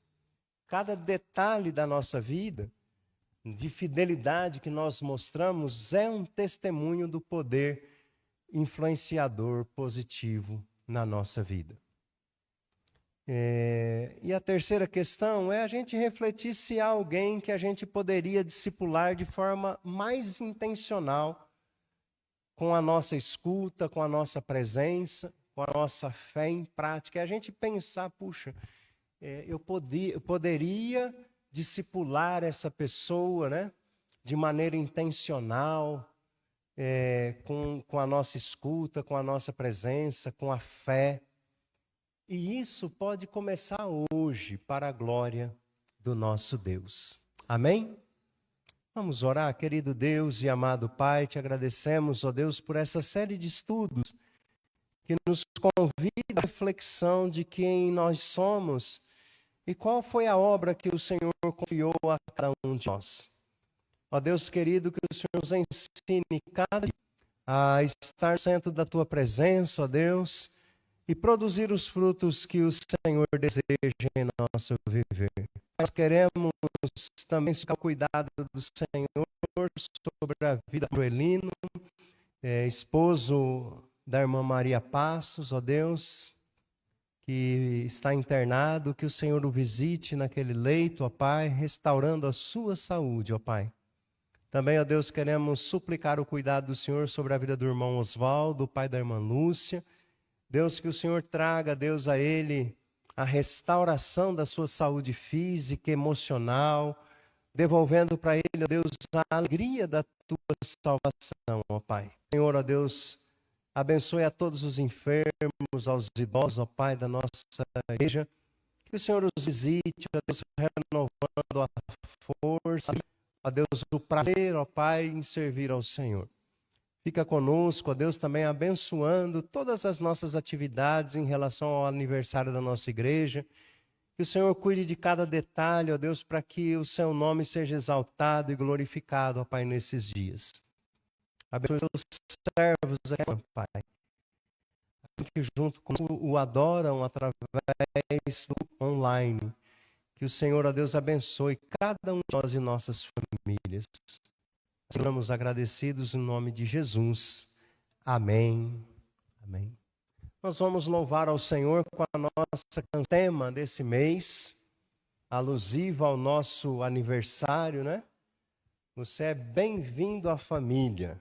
Cada detalhe da nossa vida, de fidelidade que nós mostramos, é um testemunho do poder influenciador positivo na nossa vida. E a terceira questão é a gente refletir se há alguém que a gente poderia discipular de forma mais intencional, com a nossa escuta, com a nossa presença, com a nossa fé em prática. É a gente pensar, puxa, eu poderia discipular essa pessoa, né, de maneira intencional, com a nossa escuta, com a nossa presença, com a fé. E isso pode começar hoje, para a glória do nosso Deus. Amém? Vamos orar, querido Deus e amado Pai, te agradecemos, ó Deus, por essa série de estudos que nos convida à reflexão de quem nós somos e qual foi a obra que o Senhor confiou a cada um de nós. Ó Deus querido, que o Senhor nos ensine cada dia a estar no centro da Tua presença, ó Deus, e produzir os frutos que o Senhor deseja em nosso viver. Nós queremos também ficar cuidado do Senhor sobre a vida do Elino, esposo da irmã Maria Passos, ó Deus, que está internado, que o Senhor o visite naquele leito, ó Pai, restaurando a sua saúde, ó Pai. Também, ó Deus, queremos suplicar o cuidado do Senhor sobre a vida do irmão Oswaldo, pai da irmã Lúcia. Deus, que o Senhor traga, Deus, a ele a restauração da sua saúde física, emocional, devolvendo para ele, ó Deus, a alegria da tua salvação, ó Pai. Senhor, ó Deus, abençoe a todos os enfermos, aos idosos, ó Pai, da nossa igreja. Que o Senhor os visite, ó Deus, renovando a força, ó Deus, o prazer, ó Pai, em servir ao Senhor. Fica conosco, ó Deus, também abençoando todas as nossas atividades em relação ao aniversário da nossa igreja. Que o Senhor cuide de cada detalhe, ó Deus, para que o seu nome seja exaltado e glorificado, ó Pai, nesses dias. Abençoe os servos aqui, Pai, que junto com o adoram através do online. Que o Senhor, ó Deus, abençoe cada um de nós e nossas famílias. Estamos agradecidos em nome de Jesus. Amém. Amém. Nós vamos louvar ao Senhor com a nossa tema desse mês, alusiva ao nosso aniversário, né? Você é bem-vindo à família.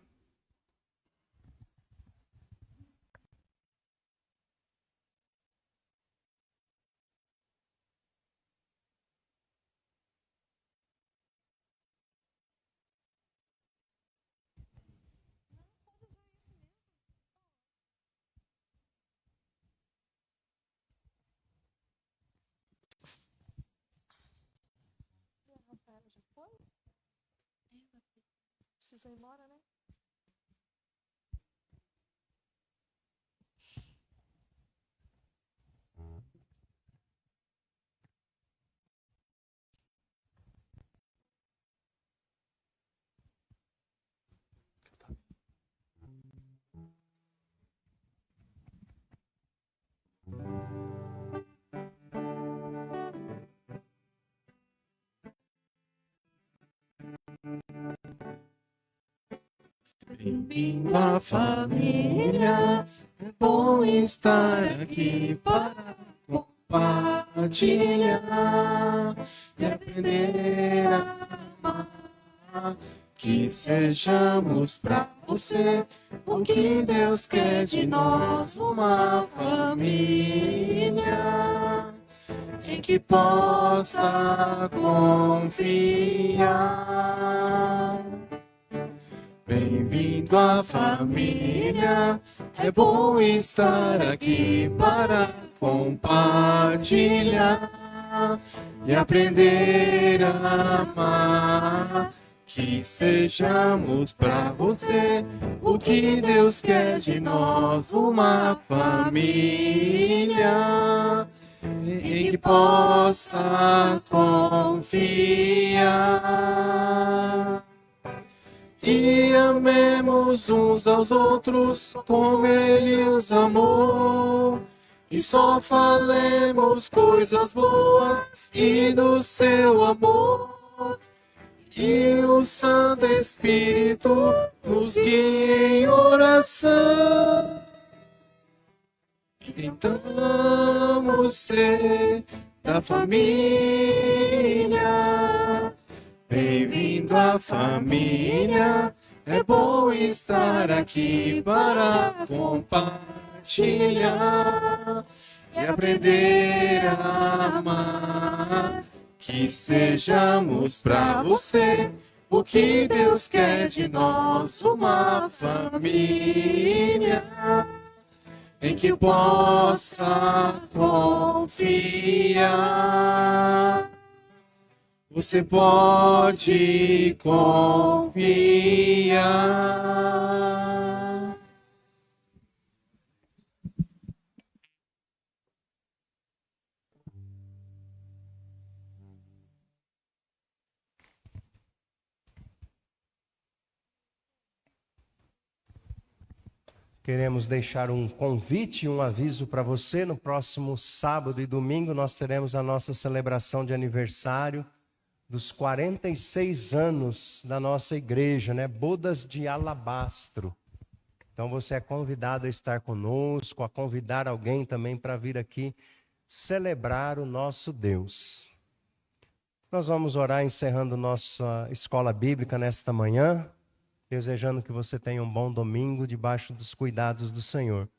Precisa ir embora, né? Bem-vindo à família, é bom estar aqui para compartilhar e aprender a amar. Que sejamos para você o que Deus quer de nós, uma família em que possa confiar. Bem-vindo à família, é bom estar aqui para compartilhar e aprender a amar. Que sejamos para você o que Deus quer de nós, uma família em que possa confiar. E amemos uns aos outros como Ele os amou. E só falemos coisas boas e do seu amor. E o Santo Espírito nos guia em oração. Então você da família, bem-vindo à família. É bom estar aqui para compartilhar e aprender a amar. Que sejamos para você o que Deus quer de nós, uma família em que possa confiar. Você pode confiar. Queremos deixar um convite e um aviso para você. No próximo sábado e domingo nós teremos a nossa celebração de aniversário dos 46 anos da nossa igreja, né? Bodas de Alabastro. Então você é convidado a estar conosco, a convidar alguém também para vir aqui celebrar o nosso Deus. Nós vamos orar encerrando nossa escola bíblica nesta manhã, desejando que você tenha um bom domingo debaixo dos cuidados do Senhor.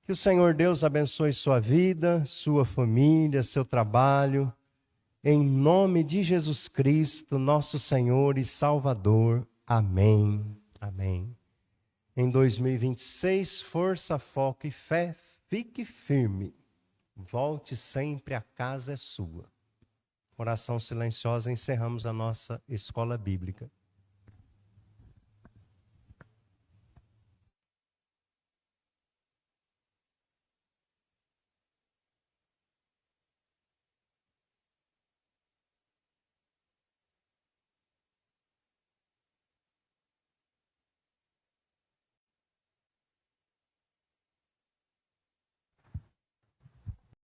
Que o Senhor Deus abençoe sua vida, sua família, seu trabalho. Em nome de Jesus Cristo, nosso Senhor e Salvador. Amém. Amém. Em 2026, força, foco e fé, fique firme. Volte sempre, a casa é sua. Oração silenciosa, encerramos a nossa escola bíblica.